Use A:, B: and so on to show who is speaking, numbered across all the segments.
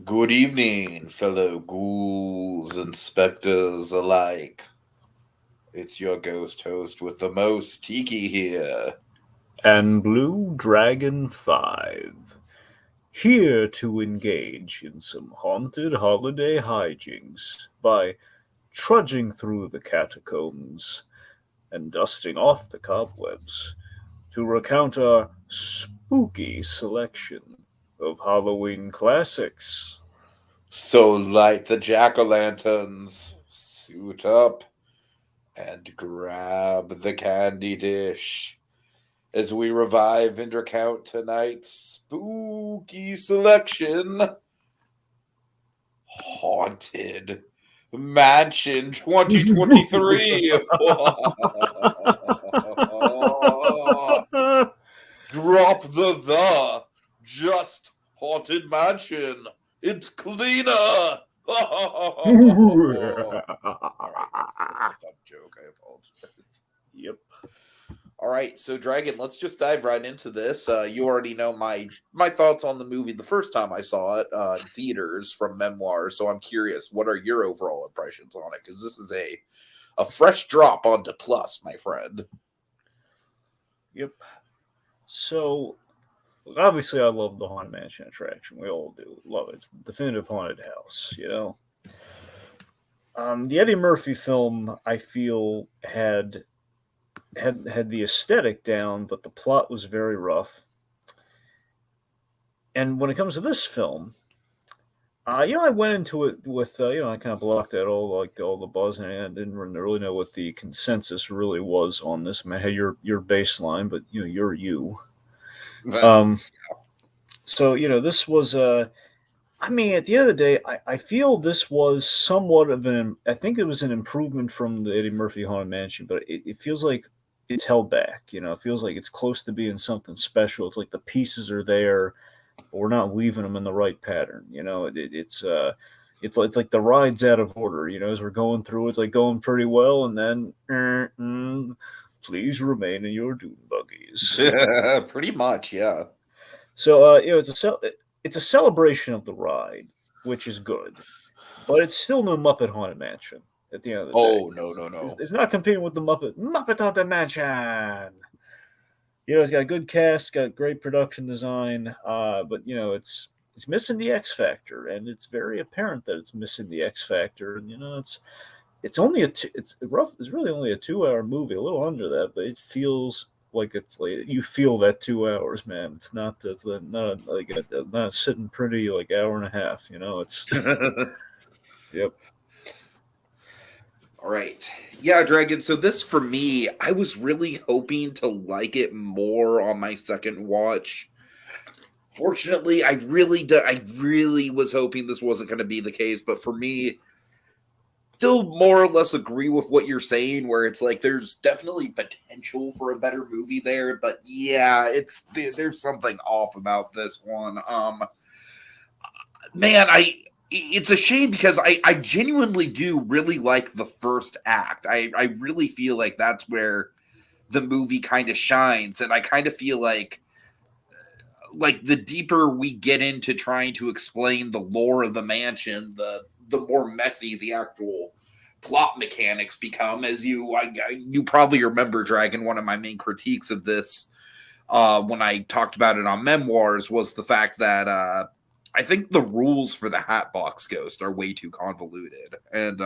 A: Good evening, fellow ghouls and specters alike. It's your ghost host with the most, Tiki here.
B: And Blue Dragon 5, here to engage in some haunted holiday hijinks by trudging through the catacombs and dusting off the cobwebs to recount our spooky selection of Halloween classics.
A: So light the jack-o'-lanterns, suit up, and grab the candy dish as we revive and recount tonight's spooky selection, Haunted Mansion 2023. Drop the just Haunted Mansion. It's cleaner. All right, that's a fucked up joke. I apologize.
B: Yep.
A: All right, so Dragon, let's just dive right into this. You already know my thoughts on the movie the first time I saw it in theaters from Memoir. So I'm curious, what are your overall impressions on it? Because this is a fresh drop onto Plus, my friend.
B: Yep. So, obviously, I love the Haunted Mansion attraction. We all do. Love it. It's the definitive haunted house. The Eddie Murphy film, I feel, had the aesthetic down, but the plot was very rough. And when it comes to this film, I went into it with I kind of blocked out all the buzz, and I didn't really know what the consensus really was on this. I mean, I had your baseline, but you're you. Um, so this was I mean, at the end of the day, I feel this was somewhat of an. I think it was an improvement from the Eddie Murphy Haunted Mansion, but it feels like it's held back. It feels like it's close to being something special. It's like the pieces are there, but we're not weaving them in the right pattern. It's like the ride's out of order. As we're going through, it's like going pretty well, and then please remain in your dune buggies.
A: Pretty much, yeah.
B: So it's a celebration of the ride, which is good, but it's still no Muppet Haunted Mansion at the end of the day.
A: Oh, no, no,
B: It's,
A: no.
B: it's not competing with the Muppet Haunted Mansion. It's got a good cast, got great production design, but it's missing the X factor, and it's very apparent that it's missing the X factor. And it's only it's rough. It's really only a 2 hour movie, a little under that, but it feels like it's like you feel that 2 hours, man. It's not like not a sitting pretty like hour and a half. It's yep.
A: All right. Yeah, Dragon. So this for me, I was really hoping to like it more on my second watch. Fortunately, I really was hoping this wasn't going to be the case, but for me, still more or less agree with what you're saying where it's like there's definitely potential for a better movie there, but yeah, there's something off about this one. Man, it's a shame because I genuinely do really like the first act. I really feel like that's where the movie kind of shines, and I kind of feel like the deeper we get into trying to explain the lore of the mansion, the more messy the actual plot mechanics become. As you probably remember, Dragon, one of my main critiques of this when I talked about it on Memoirs was the fact that I think the rules for the Hatbox Ghost are way too convoluted. And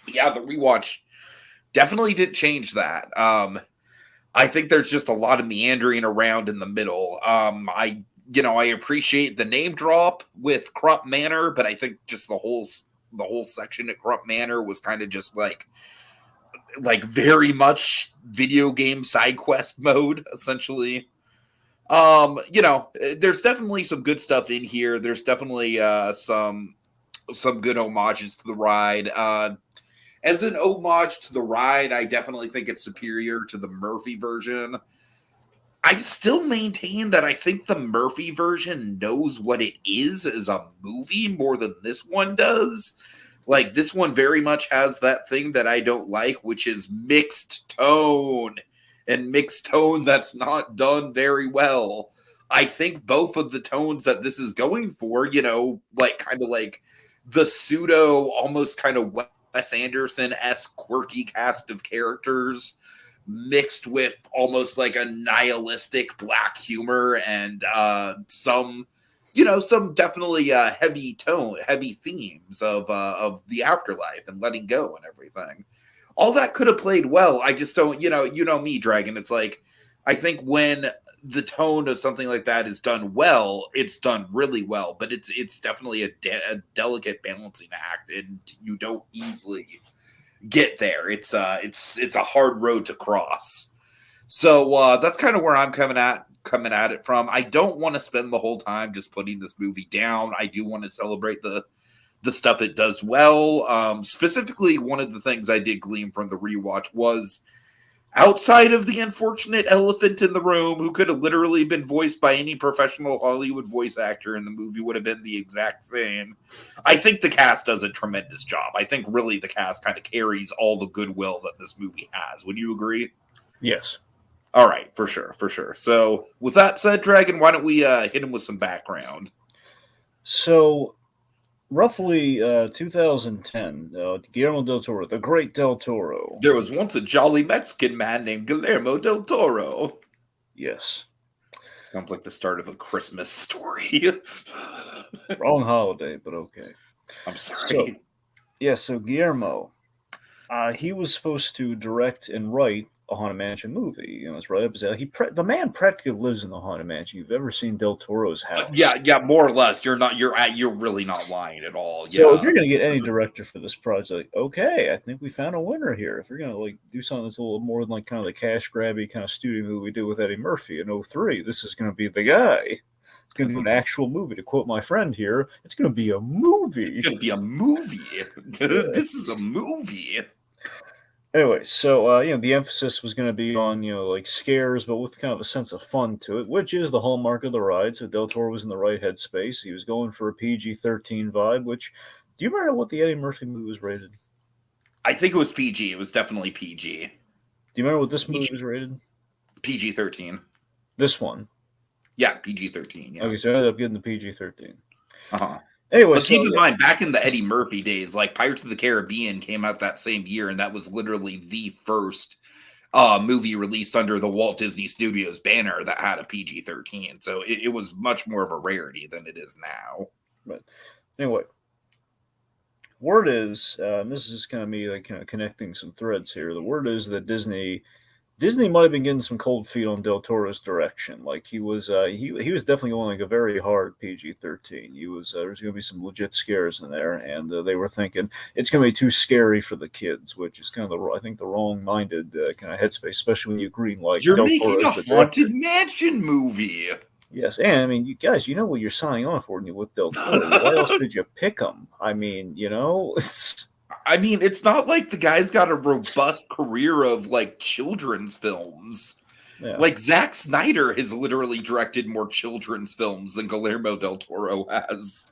A: yeah, the rewatch definitely didn't change that. I think there's just a lot of meandering around in the middle. I appreciate the name drop with Crump Manor, but I think just the whole section at Crump Manor was kind of just like very much video game side quest mode, essentially. There's definitely some good stuff in here. There's definitely some good homages to the ride. As an homage to the ride, I definitely think it's superior to the Murphy version. I still maintain that I think the Murphy version knows what it is as a movie more than this one does. Like, this one very much has that thing that I don't like, which is mixed tone. And mixed tone that's not done very well. I think both of the tones that this is going for, like kind of like the pseudo, almost kind of Wes Anderson-esque quirky cast of characters mixed with almost like a nihilistic black humor and some definitely heavy themes of the afterlife and letting go and everything. All that could have played well. I just don't, me, Dragon. It's like, I think when the tone of something like that is done well, it's done really well, but it's definitely a delicate balancing act, and you don't easily get there. It's a hard road to cross. So that's kind of where I'm coming at it from. I don't want to spend the whole time just putting this movie down. I do want to celebrate the stuff it does well. Specifically, one of the things I did glean from the rewatch was, outside of the unfortunate elephant in the room, who could have literally been voiced by any professional Hollywood voice actor in the movie, would have been the exact same. I think the cast does a tremendous job. I think really the cast kind of carries all the goodwill that this movie has. Would you agree?
B: Yes.
A: All right, for sure. So with that said, Dragon, why don't we hit him with some background?
B: So roughly 2010, Guillermo del Toro, the great Del Toro.
A: There was once a jolly Mexican man named Guillermo del Toro.
B: Yes.
A: Sounds like the start of a Christmas story.
B: Wrong holiday, but okay.
A: I'm sorry.
B: So Guillermo, he was supposed to direct and write a Haunted Mansion movie. It's right up his alley. The man practically lives in the Haunted Mansion. You've ever seen Del Toro's house?
A: Yeah, more or less. You're really not lying at all.
B: So if you're going to get any director for this project, okay, I think we found a winner here. If you're going to do something that's a little more than kind of the cash grabby kind of studio movie we did with Eddie Murphy in 2003, this is going to be the guy. It's going to be an actual movie. To quote my friend here, it's going to be a movie.
A: It's going to be a movie. This is a movie.
B: Anyway, so the emphasis was going to be on scares, but with kind of a sense of fun to it, which is the hallmark of the ride. So Del Toro was in the right headspace. He was going for a PG-13 vibe. Which, do you remember what the Eddie Murphy movie was rated?
A: I think it was PG. It was definitely PG.
B: Do you remember what this movie was rated?
A: PG-13.
B: This one.
A: Yeah, PG-13. Yeah.
B: Okay, so I ended up getting the PG-13.
A: Anyway, but keep in mind, back in the Eddie Murphy days, like Pirates of the Caribbean came out that same year, and that was literally the first movie released under the Walt Disney Studios banner that had a PG-13. So it was much more of a rarity than it is now.
B: But anyway, word is, and this is kind of me kind of connecting some threads here. The word is that Disney might have been getting some cold feet on Del Toro's direction. Like he was definitely going a very hard PG-13. There's going to be some legit scares in there, and they were thinking it's going to be too scary for the kids, which is kind of the wrong-minded kind of headspace, especially when you greenlight.
A: You're making a Haunted Mansion movie.
B: Yes, and I mean, you guys, you know what you're signing on for with Del Toro. Why else did you pick him? I mean,
A: it's not like the guy's got a robust career of children's films. Yeah. Like Zack Snyder has literally directed more children's films than Guillermo del Toro has.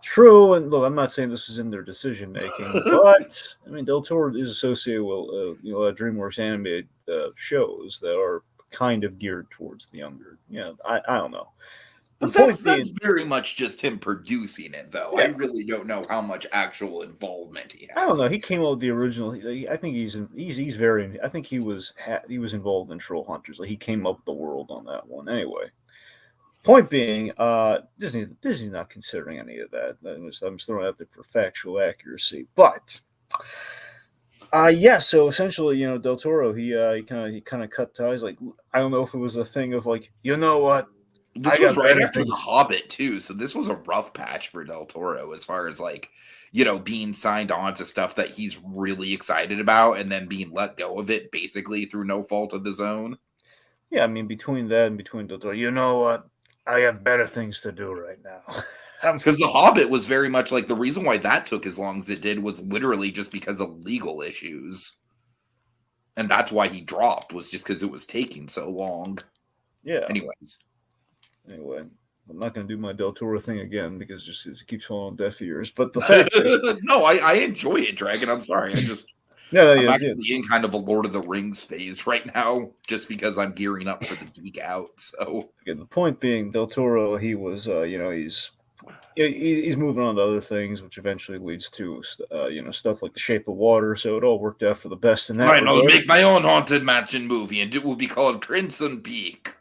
B: True, and look, I'm not saying this is in their decision making, but I mean, Del Toro is associated with DreamWorks animated shows that are kind of geared towards the younger. I don't know.
A: But that's very much just him producing it, though. Yeah. I really don't know how much actual involvement he has.
B: I don't know. He came out with the original. I think he's very. I think he was involved in Troll Hunters. Like he came up with the world on that one. Anyway, point being, Disney's not considering any of that. I'm just throwing it out there for factual accuracy. But so essentially, Del Toro, he kind of cut ties. Like I don't know if it was a thing of you know what.
A: This was right after The Hobbit, too, so this was a rough patch for Del Toro as far as, being signed on to stuff that he's really excited about and then being let go of it, basically, through no fault of his own.
B: Yeah, I mean, between that and between Del Toro, you know what? I have better things to do right now.
A: Because The Hobbit was very much the reason why that took as long as it did was literally just because of legal issues. And that's why he dropped, was just because it was taking so long.
B: Yeah.
A: Anyway,
B: I'm not going to do my Del Toro thing again because it keeps falling on deaf ears. But the fact is,
A: no, I enjoy it, Dragon. I'm sorry, I just
B: Yeah, no,
A: I'm
B: yeah, yeah.
A: actually in kind of a Lord of the Rings phase right now, just because I'm gearing up for the geek out. So
B: Again, the point being, Del Toro, he was, he's moving on to other things, which eventually leads to, stuff like The Shape of Water. So it all worked out for the best in that
A: fine, I'll
B: regard.
A: make my own haunted mansion movie, and it will be called Crimson Peak.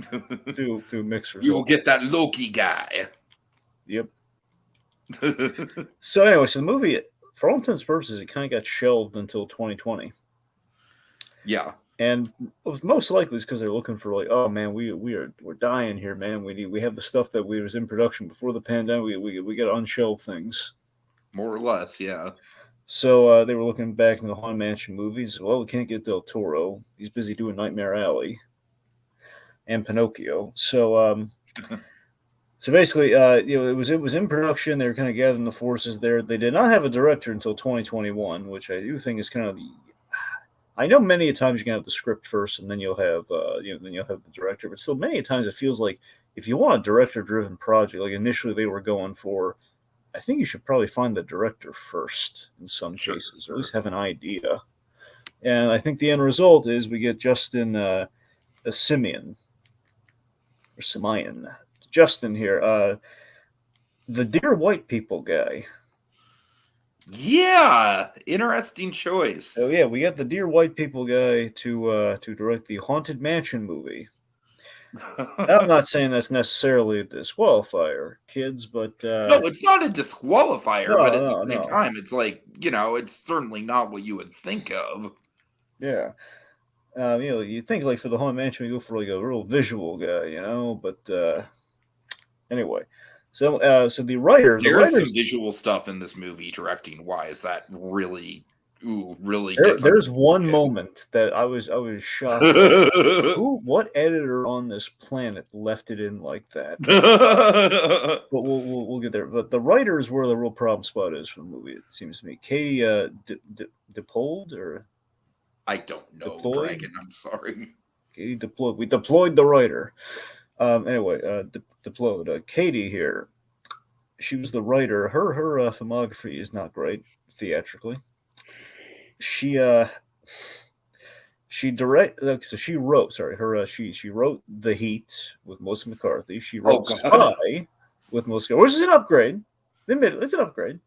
B: Two mixed
A: We will
B: results.
A: get that Loki guy.
B: Yep. So anyway, so the movie, for all intents and purposes, it kind of got shelved until 2020.
A: Yeah.
B: And it was most likely it's because they're looking for like, oh man, we're dying here, man. We have the stuff that we was in production before the pandemic. We got to unshelve things.
A: More or less, yeah.
B: So they were looking back in the Haunted Mansion movies. Well, we can't get Del Toro. He's busy doing Nightmare Alley and Pinocchio. So basically, it was in production. They were kind of gathering the forces there. They did not have a director until 2021, which I do think is kind of. I know many times you can have the script first, and then you'll have then you'll have the director. But still, many times it feels like if you want a director-driven project, like initially they were going for, I think you should probably find the director first in some cases, or at least have an idea. And I think the end result is we get Justin Simeon or Simeon. Justin here, the Dear White People guy.
A: Yeah, interesting choice.
B: Oh yeah, we got the Dear White People guy to direct the Haunted Mansion movie. I'm not saying that's necessarily a disqualifier, kids, but
A: No, it's not a disqualifier, but at the same
B: no.
A: time, it's like, it's certainly not what you would think of.
B: Yeah. You think like for the Haunted Mansion, we go for like a real visual guy, but anyway. So the
A: There is some
B: writers,
A: visual stuff in this movie, directing wise, that really gets under
B: there's one moment that I was shocked.
A: the
B: What editor on this planet left it in like that?
A: skin.
B: But we'll get there. But the writers were the real problem spot is for the movie. It seems to me. Katie Dippold or
A: I don't know,
B: deployed.
A: Dragon. I'm sorry.
B: Katie deployed. We deployed the writer. Anyway, deployed. Katie here. She was the writer. Her filmography is not great theatrically. She she wrote. Sorry, she wrote The Heat with Melissa McCarthy. She
A: Oh
B: wrote
A: god.
B: Spy with Melissa, which is an upgrade. Admit it, it's an upgrade.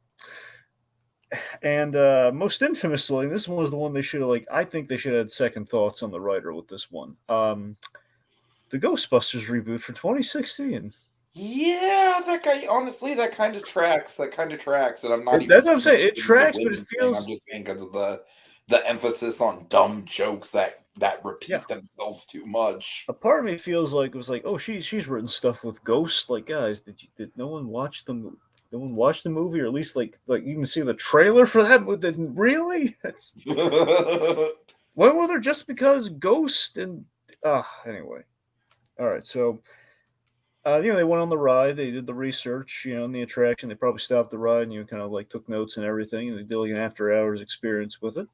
B: And most infamously, this one was the one they should have I think they should have had second thoughts on the writer with this one. The Ghostbusters reboot for 2016.
A: Yeah, that guy. Honestly, that kind of tracks. And I'm not even
B: That's what I'm saying. It
A: saying the
B: tracks, but it
A: women thing. I'm
B: feels
A: just saying because of the emphasis on dumb jokes that repeat themselves too much.
B: a part of me feels like it was like, oh, she's written stuff with ghosts. Like, guys, did no one watch the movie? No one watched the movie, or at least like you can see the trailer for that movie. Really? That's when were there just because Ghost and anyway. All right, so they went on the ride. They did the research, and the attraction. They probably stopped the ride and kind of took notes and everything. And they did an after hours experience with it.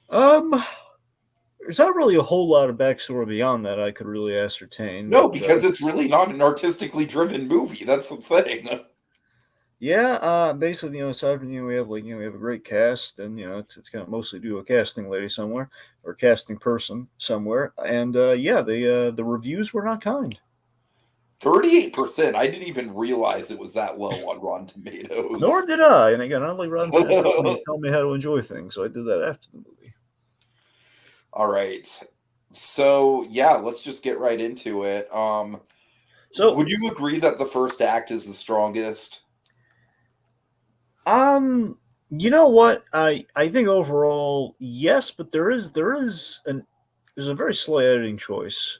B: There's not really a whole lot of backstory beyond that I could really ascertain.
A: No,
B: but,
A: because it's really not an artistically driven movie. That's the thing.
B: yeah, basically, aside from we have we have a great cast, and it's kind of mostly due to a casting lady somewhere or casting person somewhere, and the reviews were not kind.
A: 38%. I didn't even realize it was that low on Rotten Tomatoes.
B: Nor did I. And again, I don't like Rotten Tomatoes tell me how to enjoy things, so I did that after the movie.
A: All right. So yeah, let's just get right into it.
B: So
A: would you agree that the first act is the strongest?
B: You know what? I think overall, yes, but there's a very slight editing choice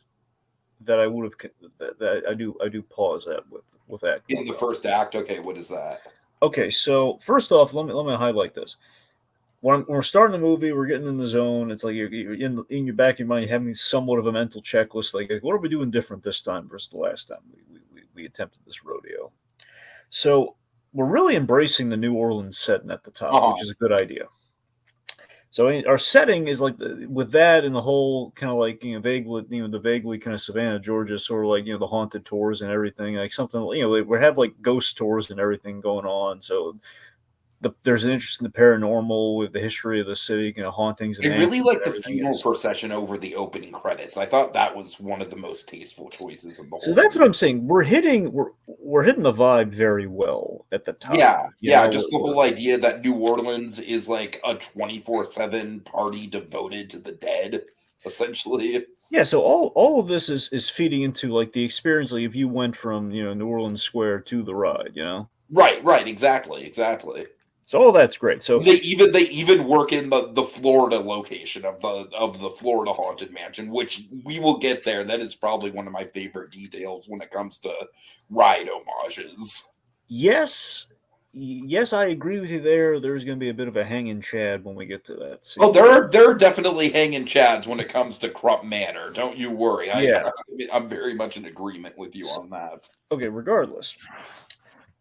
B: that I would have that I do pause at with that
A: in the first act. Okay, what is that?
B: Okay, so first off, let me highlight this. When we're starting the movie, we're getting in the zone. It's like you're in your back of your mind, you're having somewhat of a mental checklist. Like, what are we doing different this time versus the last time we attempted this rodeo? So we're really embracing the New Orleans setting at the top, which is a good idea. So our setting is with that and the whole kind of vaguely, the vaguely kind of Savannah, Georgia, sort of the haunted tours and everything, like something, we have ghost tours and everything going on. So there's an interest in the paranormal with the history of the city, hauntings and
A: I really
B: mansions
A: like
B: and
A: the
B: everything.
A: funeral procession over the opening credits. I thought that was one of the most tasteful choices of the
B: So
A: whole
B: that's what
A: movie.
B: I'm saying. We're hitting the vibe very well at the top.
A: Yeah, just the whole idea that New Orleans is like a 24/7 party devoted to the dead, essentially.
B: Yeah, so all of this is feeding into like the experience. Like if you went from New Orleans Square to the ride.
A: Right, exactly.
B: So all that's great. So
A: They even work in the Florida location of the Florida Haunted Mansion, which we will get there. That is probably one of my favorite details when it comes to ride homages.
B: yes, I agree with you there. There's going to be a bit of a hanging Chad when we get to that
A: Oh,
B: scene.
A: there are definitely hanging chads when it comes to Crump Manor. Don't you worry.
B: Yeah.
A: I'm very much in agreement with you on that.
B: Okay. Regardless,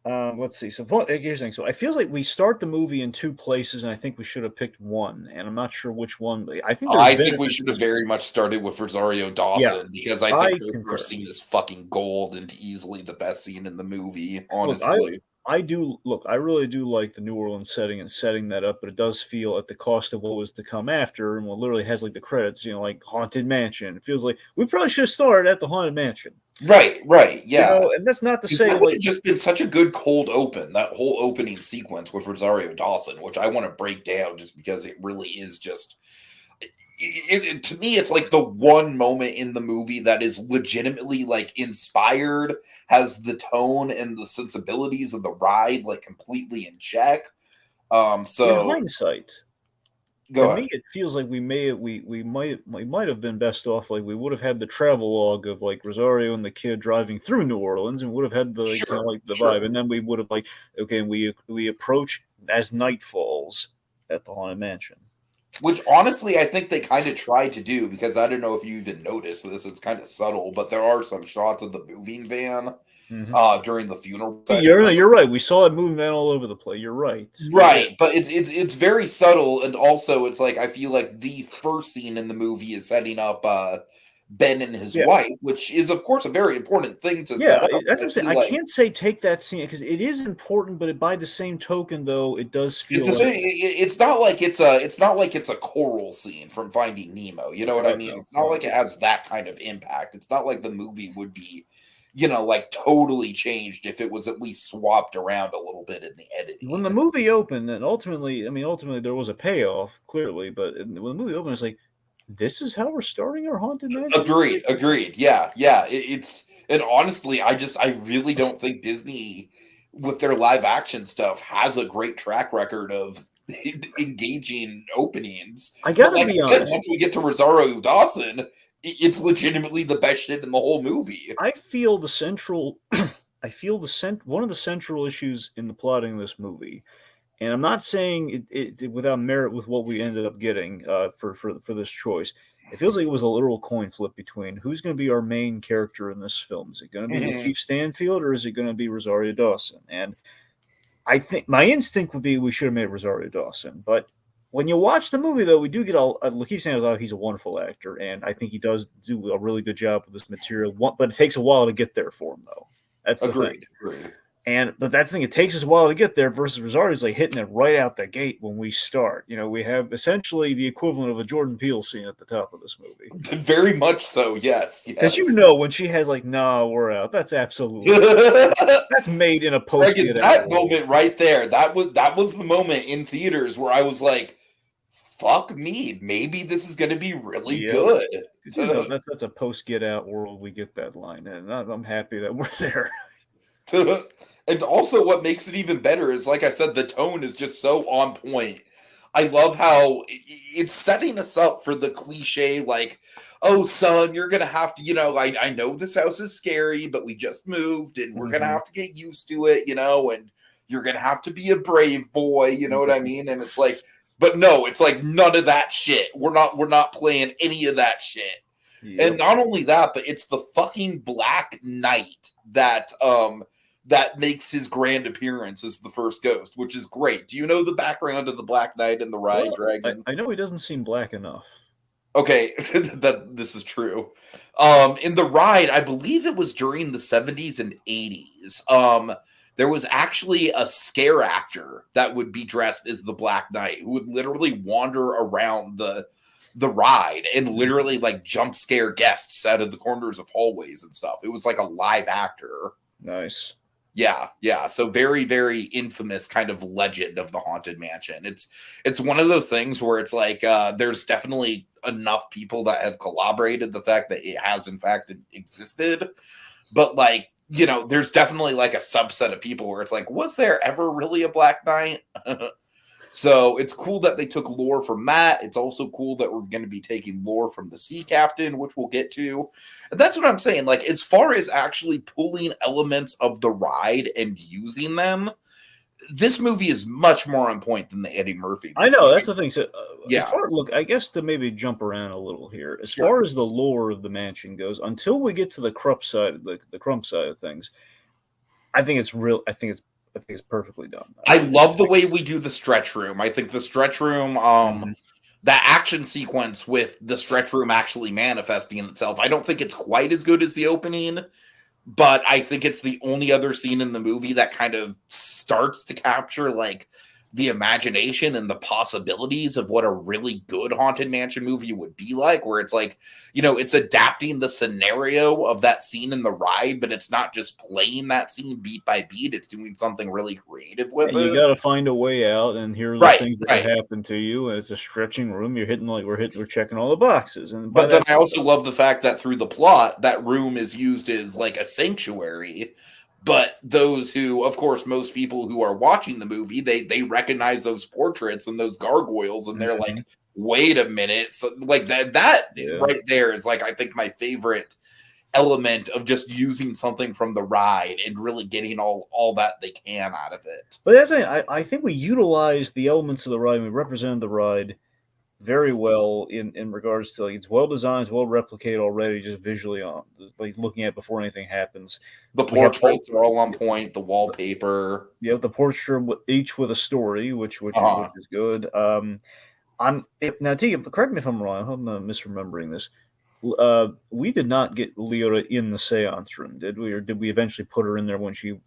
B: let's see. So here's the thing. So I feel like we start the movie in two places, and I think we should have picked one. And I'm not sure which one. But I think there's
A: I think we
B: benefits
A: should
B: to
A: have very much started with Rosario
B: Yeah,
A: Dawson because I think
B: I
A: her
B: concur.
A: first scene is fucking gold and easily the best scene in the movie.
B: Look,
A: Honestly,
B: I do look. I really do like the New Orleans setting and setting that up, but it does feel at the cost of what was to come after, and what literally has like the credits, like Haunted Mansion. It feels like we probably should have started at the Haunted Mansion.
A: right, yeah.
B: And that's not to
A: Because
B: say
A: that would
B: like
A: have just been such a good cold open, that whole opening sequence with Rosario Dawson, which I want to break down just because it really is just. To me, it's like the one moment in the movie that is legitimately like inspired, has the tone and the sensibilities of the ride like completely in check.
B: in
A: So
B: hindsight, to
A: go
B: me,
A: ahead.
B: it feels like we might have been best off. Like we would have had the travel log of like Rosario and the kid driving through New Orleans, and would have had the kind of like the vibe,
A: Sure.
B: and then we would have like okay, we approach as night falls at the Haunted Mansion.
A: Which honestly, I think they kind of tried to do because I don't know if you even noticed this. It's kind of subtle, but there are some shots of the moving van
B: Mm-hmm.
A: during the funeral session.
B: You're right. We saw it moving van all over the place. You're right. We did.
A: Right, but it's very subtle, and also it's like I feel like the first scene in the movie is setting up Ben and his
B: Yeah.
A: wife, which is of course a very important thing to
B: Yeah,
A: set up.
B: that's what I'm saying. I
A: Like
B: can't say take that scene because it is important, but by the same token, though, it does feel like
A: it's not like it's a choral scene from Finding Nemo. You know what I mean? It's not like it has that kind of impact. It's not like the movie would be, like totally changed if it was at least swapped around a little bit in the editing.
B: when the movie opened, and ultimately there was a payoff, clearly, but when the movie opened, it's like, this is how we're starting our Haunted Mansion?
A: Agreed. Yeah. It's and honestly, I really don't think Disney with their live action stuff has a great track record of engaging openings.
B: I
A: But
B: gotta
A: like
B: be
A: I said,
B: honest.
A: once we get to Rosario Dawson, it's legitimately the best shit in the whole movie.
B: I feel the central, one of the central issues in the plotting of this movie, and I'm not saying it without merit with what we ended up getting for this choice. It feels like it was a literal coin flip between who's going to be our main character in this film. Is it going to be
A: Mhm.
B: Lakeith Stanfield or is it going to be Rosario Dawson? And I think my instinct would be we should have made Rosario Dawson. But when you watch the movie, though, we do get Lakeith Stanfield. He's a wonderful actor, and I think he does do a really good job with this material. But it takes a while to get there for him, though. That's the thing.
A: Agreed.
B: But that's the thing. It takes us a while to get there. Versus Rosario's like hitting it right out the gate when we start. We have essentially the equivalent of a Jordan Peele scene at the top of this movie.
A: Very much so. Yes.
B: Because when she has like, "Nah, we're out." That's absolutely that's made in a post Get Out
A: that
B: world.
A: moment right there. That was the moment in theaters where I was like, fuck me, maybe this is going to be really good.
B: That's a post Get Out world. We get that line, and I'm happy that we're there.
A: And also, what makes it even better is, like I said, the tone is just so on point. I love how it's setting us up for the cliche, like, oh, son, you're going to have to, I know this house is scary, but we just moved and we're going to have to get used to it, and you're going to have to be a brave boy, you know what I mean? And it's like, but no, it's like none of that shit. We're not playing any of that shit. Yep. And not only that, but it's the fucking Black Knight that makes his grand appearance as the first ghost, which is great. Do you know the background of the Black Knight and the Ride Dragon?
B: I know he doesn't seem black enough.
A: Okay, this is true. In the Ride, I believe it was during the 70s and 80s. there was actually a scare actor that would be dressed as the Black Knight who would literally wander around the ride and literally like jump scare guests out of the corners of hallways and stuff. It was like a live actor.
B: Nice.
A: Yeah. So very, very infamous kind of legend of the Haunted Mansion. It's one of those things where it's like there's definitely enough people that have corroborated the fact that it has in fact existed, but like, you know, there's definitely like a subset of people where it's like, was there ever really a Black Knight? So it's cool that they took lore from that. It's also cool that we're going to be taking lore from the Sea Captain, which we'll get to. And that's what I'm saying. Like, as far as actually pulling elements of the ride and using them, this movie is much more on point than the Eddie Murphy movie.
B: I know, that's the thing. So,
A: yeah.
B: Look, I guess to maybe jump around a little here, as far as the lore of the mansion goes, until we get to the Crump side, the Crump side of things, I think it's real. I think it's perfectly done.
A: I love the way we do the stretch room. I think the stretch room, that action sequence with the stretch room actually manifesting itself, I don't think it's quite as good as the opening, but I think it's the only other scene in the movie that kind of starts to capture like the imagination and the possibilities of what a really good Haunted Mansion movie would be like, where it's like, you know, it's adapting the scenario of that scene in the ride, but it's not just playing that scene beat by beat. It's doing something really creative with it.
B: You got to find a way out, and here are the things that happen to you. And it's a stretching room. You're hitting like we're checking all the boxes. And
A: but then I also love the fact that through the plot, that room is used as like a sanctuary. But those who, of course, most people who are watching the movie, they recognize those portraits and those gargoyles, and they're like, wait a minute. So like that right there is like, I think my favorite element of just using something from the ride and really getting all that they can out of it.
B: But that's it. I think we utilized the elements of the ride. We represented the ride very well in regards to like it's well designed, it's well replicated already, just visually on like looking at before anything happens.
A: The portraits are all on point. The wallpaper,
B: the portrait each with a story, which is good. Now, Tiki, correct me if I'm wrong. I'm misremembering this. We did not get Leota in the seance room, did we? Or did we eventually put her in there when she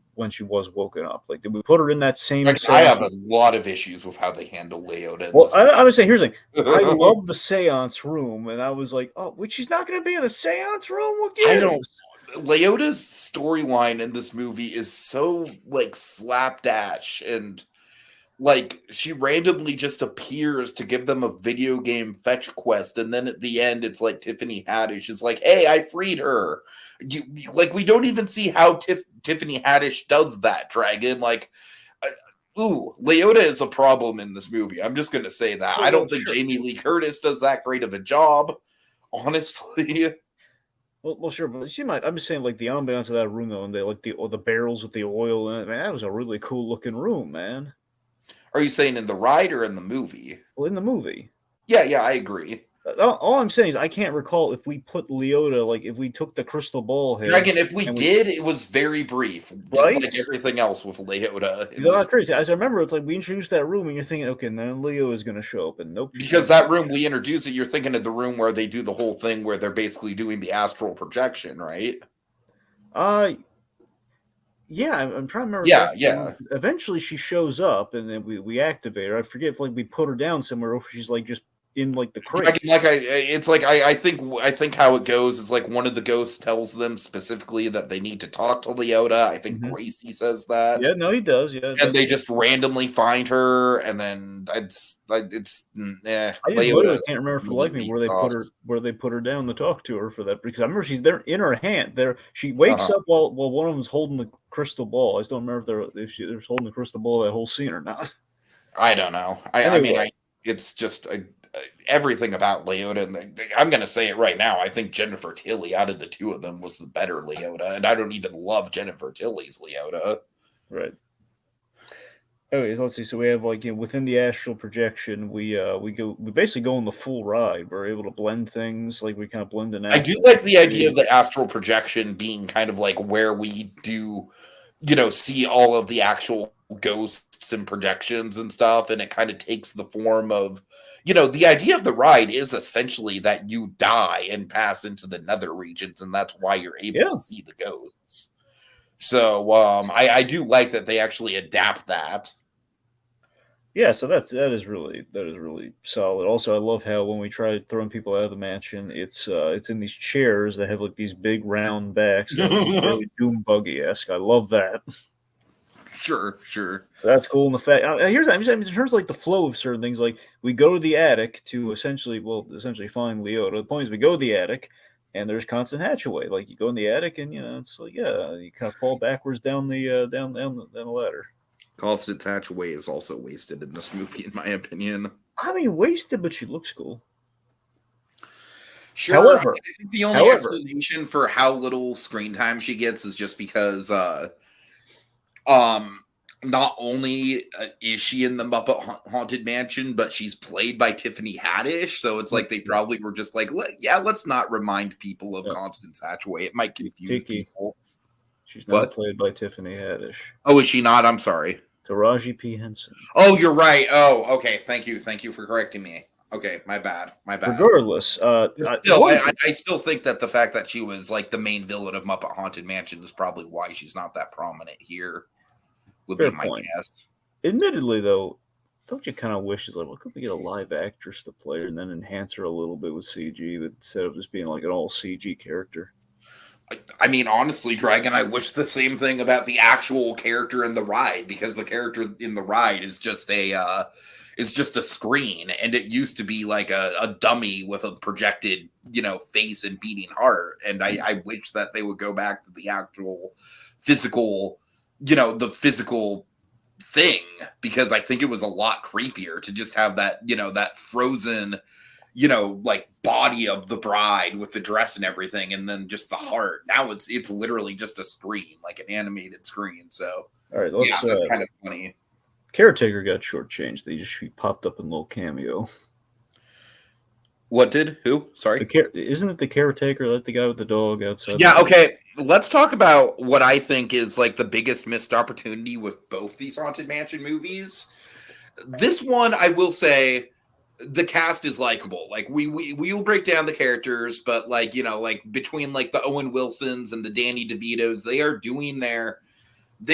B: was woken up? Like, did we put her in that same
A: seance I have room? A lot of issues with how they handle Leota.
B: Well, I was saying, here's the thing. I love the seance room, and I was like, oh, she's not going to be in the seance room? What gives?
A: I don't. Leota's storyline in this movie is so, like, slapdash, and like she randomly just appears to give them a video game fetch quest, and then at the end it's like Tiffany Haddish is like, hey, I freed her. Like, we don't even see how Tiffany Haddish does that, Dragon. Like, Leota is a problem in this movie. I'm just gonna say that. I don't think Jamie Lee Curtis does that great of a job, honestly.
B: Well, sure, but I'm just saying, like, the ambiance of that room, though, and the barrels with the oil in it, man, that was a really cool looking room, man.
A: Are you saying in the ride or in the movie?
B: Well, in the movie.
A: Yeah, I agree.
B: All I'm saying is I can't recall if we put Leota, like, if we took the crystal ball head.
A: Dragon, if we did, it was very brief. Just like everything else with Leota.
B: That's crazy. As I remember, it's like we introduced that room and you're thinking, okay, then Leo is going to show up. And nope.
A: Because that room, we introduced it, you're thinking of the room where they do the whole thing where they're basically doing the astral projection, right?
B: Yeah, I'm trying to remember.
A: Yeah.
B: Eventually she shows up and then we activate her. I forget if like we put her down somewhere or if she's like just in like the crate.
A: I think how it goes is like one of the ghosts tells them specifically that they need to talk to Leota. I think Gracie says that.
B: Yeah, no, he does. Yeah,
A: and they just randomly find her, and then I just
B: literally can't remember for the life of me where they put her down to talk to her for that, because I remember she's there in her hand. There she wakes up while one of them's holding the crystal ball. I just don't remember if she was holding the crystal ball that whole scene or not.
A: I don't know. I mean, it's just everything about Leota, and I'm going to say it right now. I think Jennifer Tilly out of the two of them was the better Leota, and I don't even love Jennifer Tilly's Leota.
B: Right. Okay, so let's see. So we have within the astral projection, we basically go on the full ride. We're able to blend things, like we kind of blend in.
A: I do like the idea of the astral projection being kind of like where we do, see all of the actual ghosts and projections and stuff, and it kind of takes the form of, the idea of the ride is essentially that you die and pass into the nether regions, and that's why you're able to see the ghosts. So I do like that they actually adapt that.
B: Yeah, so that is really solid. Also, I love how when we try throwing people out of the mansion, it's in these chairs that have like these big round backs that are very Doom buggy-esque. I love that.
A: Sure.
B: So that's cool. And the fact here's I mean, in terms of like the flow of certain things, like we go to the attic to essentially find Leota. The point is we go to the attic, and there's constant hatchaway. Like you go in the attic, and it's like you kind of fall backwards down the down the ladder.
A: Constant Hatchaway is also wasted in this movie, in my opinion.
B: I mean, wasted, but she looks cool.
A: Sure,
B: However,
A: I think the only explanation for how little screen time she gets is just because not only is she in the Muppet Haunted Mansion, but she's played by Tiffany Haddish. So it's like they probably were just like, let's not remind people of Constance Hatchaway. It might confuse people.
B: She's not played by Tiffany Haddish.
A: Oh, is she not? I'm sorry.
B: Taraji P. Henson.
A: Oh, you're right. Oh, okay. Thank you for correcting me. Okay, my bad.
B: Regardless,
A: I still think that the fact that she was like the main villain of Muppet Haunted Mansion is probably why she's not that prominent here. Would be my guess.
B: Admittedly, though, don't you kind of wish is like, well, could we get a live actress to play her and then enhance her a little bit with CG instead of just being like an all CG character?
A: I mean, honestly, Dragon, I wish the same thing about the actual character in the ride, because the character in the ride is just a screen, and it used to be like a dummy with a projected, face and beating heart. And I wish that they would go back to the actual physical, the physical thing, because I think it was a lot creepier to just have that, that frozen, like body of the bride with the dress and everything, and then just the heart. Now it's literally just a screen, like an animated screen. So
B: all right,
A: that's kind of funny.
B: Caretaker got shortchanged. He popped up in a little cameo.
A: What did? Who? Sorry?
B: Isn't it the caretaker, like the guy with the dog outside?
A: Yeah, okay. Let's talk about what I think is like the biggest missed opportunity with both these Haunted Mansion movies. This one, I will say, the cast is likable. Like we will break down the characters, but like, between like the Owen Wilsons and the Danny DeVitos, they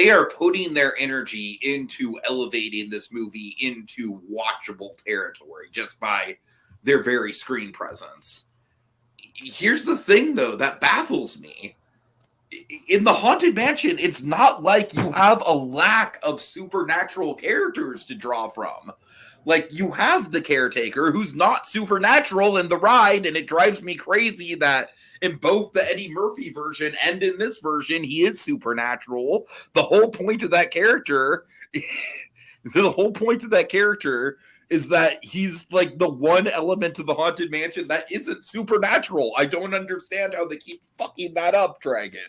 A: are putting their energy into elevating this movie into watchable territory just by their very screen presence. Here's the thing, though, that baffles me. In the Haunted Mansion, it's not like you have a lack of supernatural characters to draw from. Like, you have the caretaker who's not supernatural in the ride, and it drives me crazy that in both the Eddie Murphy version and in this version, he is supernatural. The whole point of that character, is that he's like the one element of the Haunted Mansion that isn't supernatural. I don't understand how they keep fucking that up, Dragon.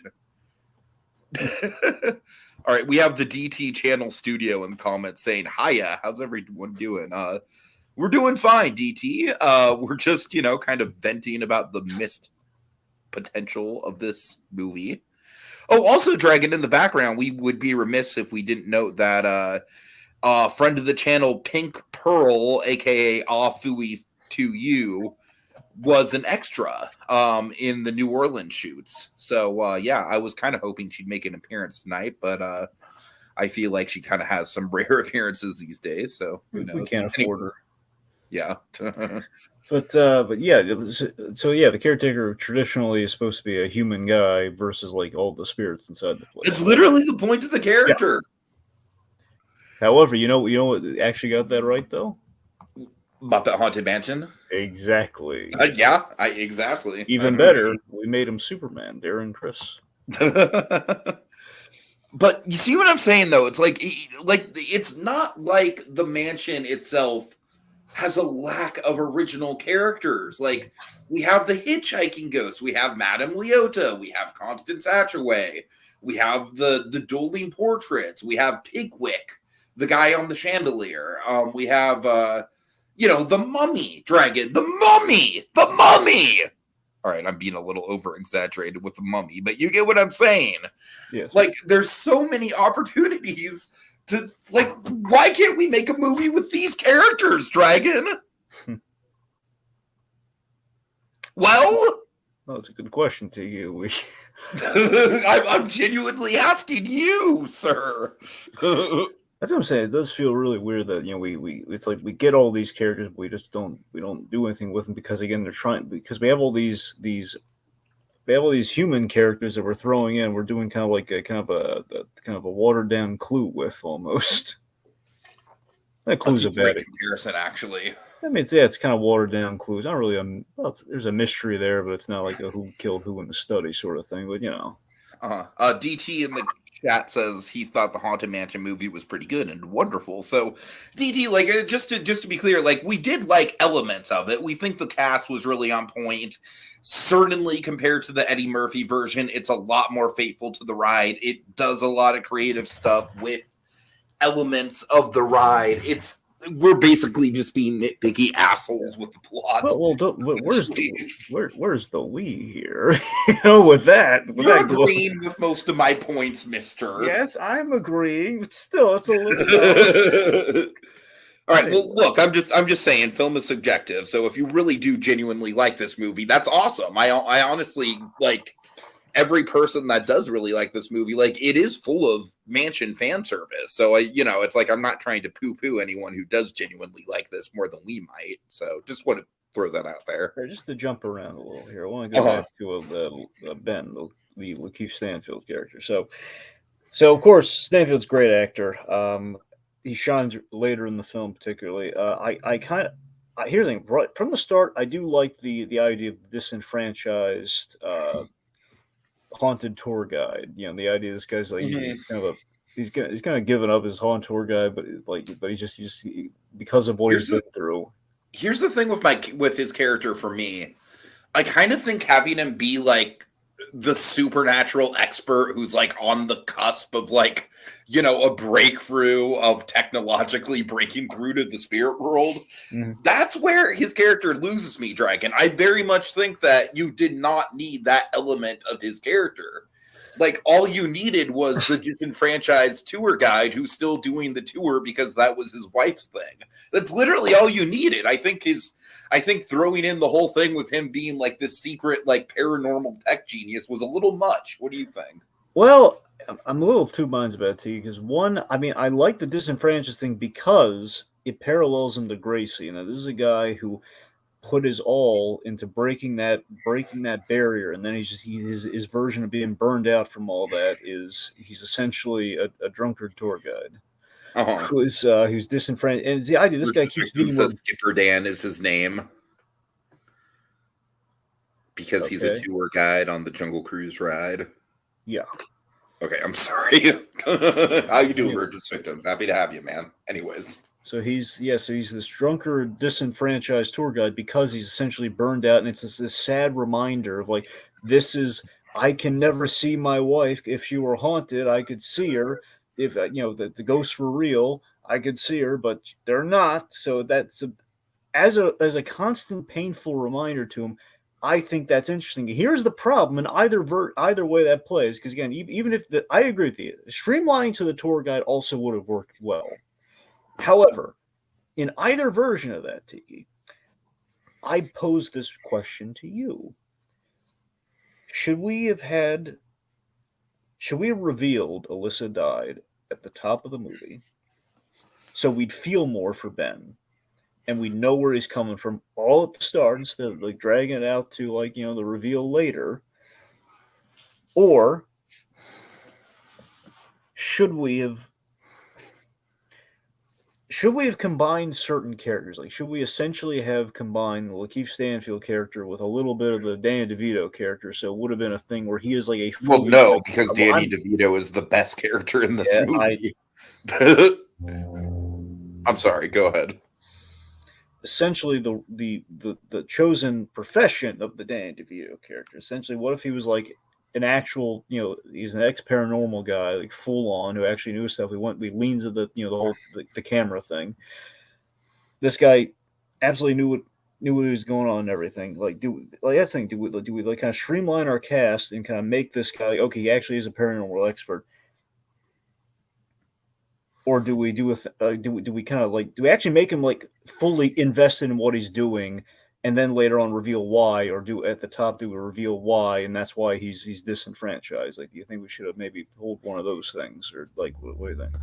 A: All right, we have the DT Channel Studio in the comments saying, "Hiya, how's everyone doing?" We're doing fine, DT. We're just, kind of venting about the missed potential of this movie. Oh, also, Dragon, in the background, we would be remiss if we didn't note that friend of the channel, Pink Pearl, aka Fooey to You, was an extra in the New Orleans shoots. So I was kind of hoping she'd make an appearance tonight, but I feel like she kind of has some rare appearances these days. So
B: we can't afford her.
A: Yeah.
B: But yeah, the caretaker traditionally is supposed to be a human guy versus like all the spirits inside the place.
A: It's literally the point of the character.
B: Yeah. However, you know what actually got that right though?
A: Muppet Haunted Mansion.
B: Exactly.
A: Exactly.
B: Even better, we made him Superman, Darren Criss.
A: But you see what I'm saying, though? It's like it's not like the mansion itself has a lack of original characters. Like, we have the hitchhiking ghost, we have Madame Leota, we have Constance Hatchaway, we have the dueling portraits, we have Pigwick, the guy on the chandelier. We have the mummy, Dragon, the mummy. All right, I'm being a little over exaggerated with the mummy, but you get what I'm saying.
B: Yeah.
A: Like, there's so many opportunities to, like, why can't we make a movie with these characters, Dragon? Well,
B: Oh, that's a good question to you.
A: I'm genuinely asking you, sir.
B: That's what I'm saying. It does feel really weird that we it's like we get all these characters, but we don't do anything with them because again they're trying because we have all these human characters that we're throwing in. We're doing kind of like a watered down Clue with almost. That
A: That's
B: Clue's
A: a
B: a bad.
A: great comparison, actually.
B: I mean, it's kind of watered down Clue. It's not really there's a mystery there, but it's not like a who killed who in the study sort of thing. But
A: DT in the chat says he thought the Haunted Mansion movie was pretty good and wonderful. So, DT, like just to be clear, like we did like elements of it. We think the cast was really on point. Certainly, compared to the Eddie Murphy version, it's a lot more faithful to the ride. It does a lot of creative stuff with elements of the ride. We're basically just being nitpicky assholes with the plot.
B: Where's the we here? With that,
A: You're agreeing with most of my points, Mister.
B: Yes, I'm agreeing, but still, it's a little.
A: All right. Well, look, I'm just saying, film is subjective. So if you really do genuinely like this movie, that's awesome. I honestly like every person that does really like this movie. Like it is full of Mansion fan service. So it's like I'm not trying to poo-poo anyone who does genuinely like this more than we might. So just want to throw that out there.
B: Just to jump around a little here, I want to go back to Ben, the Lakeith Stanfield character. So of course Stanfield's a great actor. He shines later in the film, particularly. Here's the thing: right from the start, I do like the idea of disenfranchised haunted tour guide. The idea this guy's like he's kind of he's kind of giving up his haunted tour guide, but he's just because of what he's been through.
A: Here's the thing with his character for me. I kind of think having him be like the supernatural expert who's like on the cusp of like, a breakthrough of technologically breaking through to the spirit world. Mm-hmm. That's where his character loses me, Dragon. I very much think that you did not need that element of his character. Like all you needed was the disenfranchised tour guide who's still doing the tour because that was his wife's thing. That's literally all you needed. I think throwing in the whole thing with him being like this secret, like paranormal tech genius was a little much. What do you think?
B: Well, I'm a little of two minds about it, too, because one, I mean, I like the disenfranchised thing because it parallels him to Gracie. This is a guy who put his all into breaking that barrier, and then his version of being burned out from all that is he's essentially a drunkard tour guide. Who's disenfranchised, and the idea this guy keeps being
A: Skipper Dan is his name because he's a tour guide on the Jungle Cruise ride.
B: Yeah.
A: Okay, I'm sorry. How you doing, Burgess victims? Happy to have you, man. Anyways.
B: So he's this drunkard, disenfranchised tour guide because he's essentially burned out, and it's this sad reminder of like, I can never see my wife. If she were haunted, I could see her. If the ghosts were real, I could see her, but they're not. So that's as a constant painful reminder to him. I think that's interesting. Here's the problem in either way that plays, because again, even if I agree with you, streamlining to the tour guide also would have worked well. However, in either version of that, Tiki, I pose this question to you: Should we have revealed Alyssa died at the top of the movie, so we'd feel more for Ben? And we know where he's coming from all at the start instead of like dragging it out to like, the reveal later? Or should we have combined certain characters? Like, should we essentially have combined the Lakeith Stanfield character with a little bit of the Danny DeVito character? So it would have been a thing where he is like a
A: fully... Well, no, because Danny DeVito is the best character in this movie. I'm sorry, go ahead.
B: Essentially the chosen profession of the Danny DeVito character. Essentially, what if he was like an actual, he's an ex-paranormal guy, like full on, who actually knew stuff. We leaned to the whole the camera thing. This guy absolutely knew what was going on and everything. Like, do we like kind of streamline our cast and kind of make this guy okay, he actually is a paranormal expert? Or do we do we actually make him like fully invested in what he's doing and then later on reveal why, or do at the top do a reveal why, and that's why he's disenfranchised. Like, do you think we should have maybe pulled one of those things, or like, what do you think?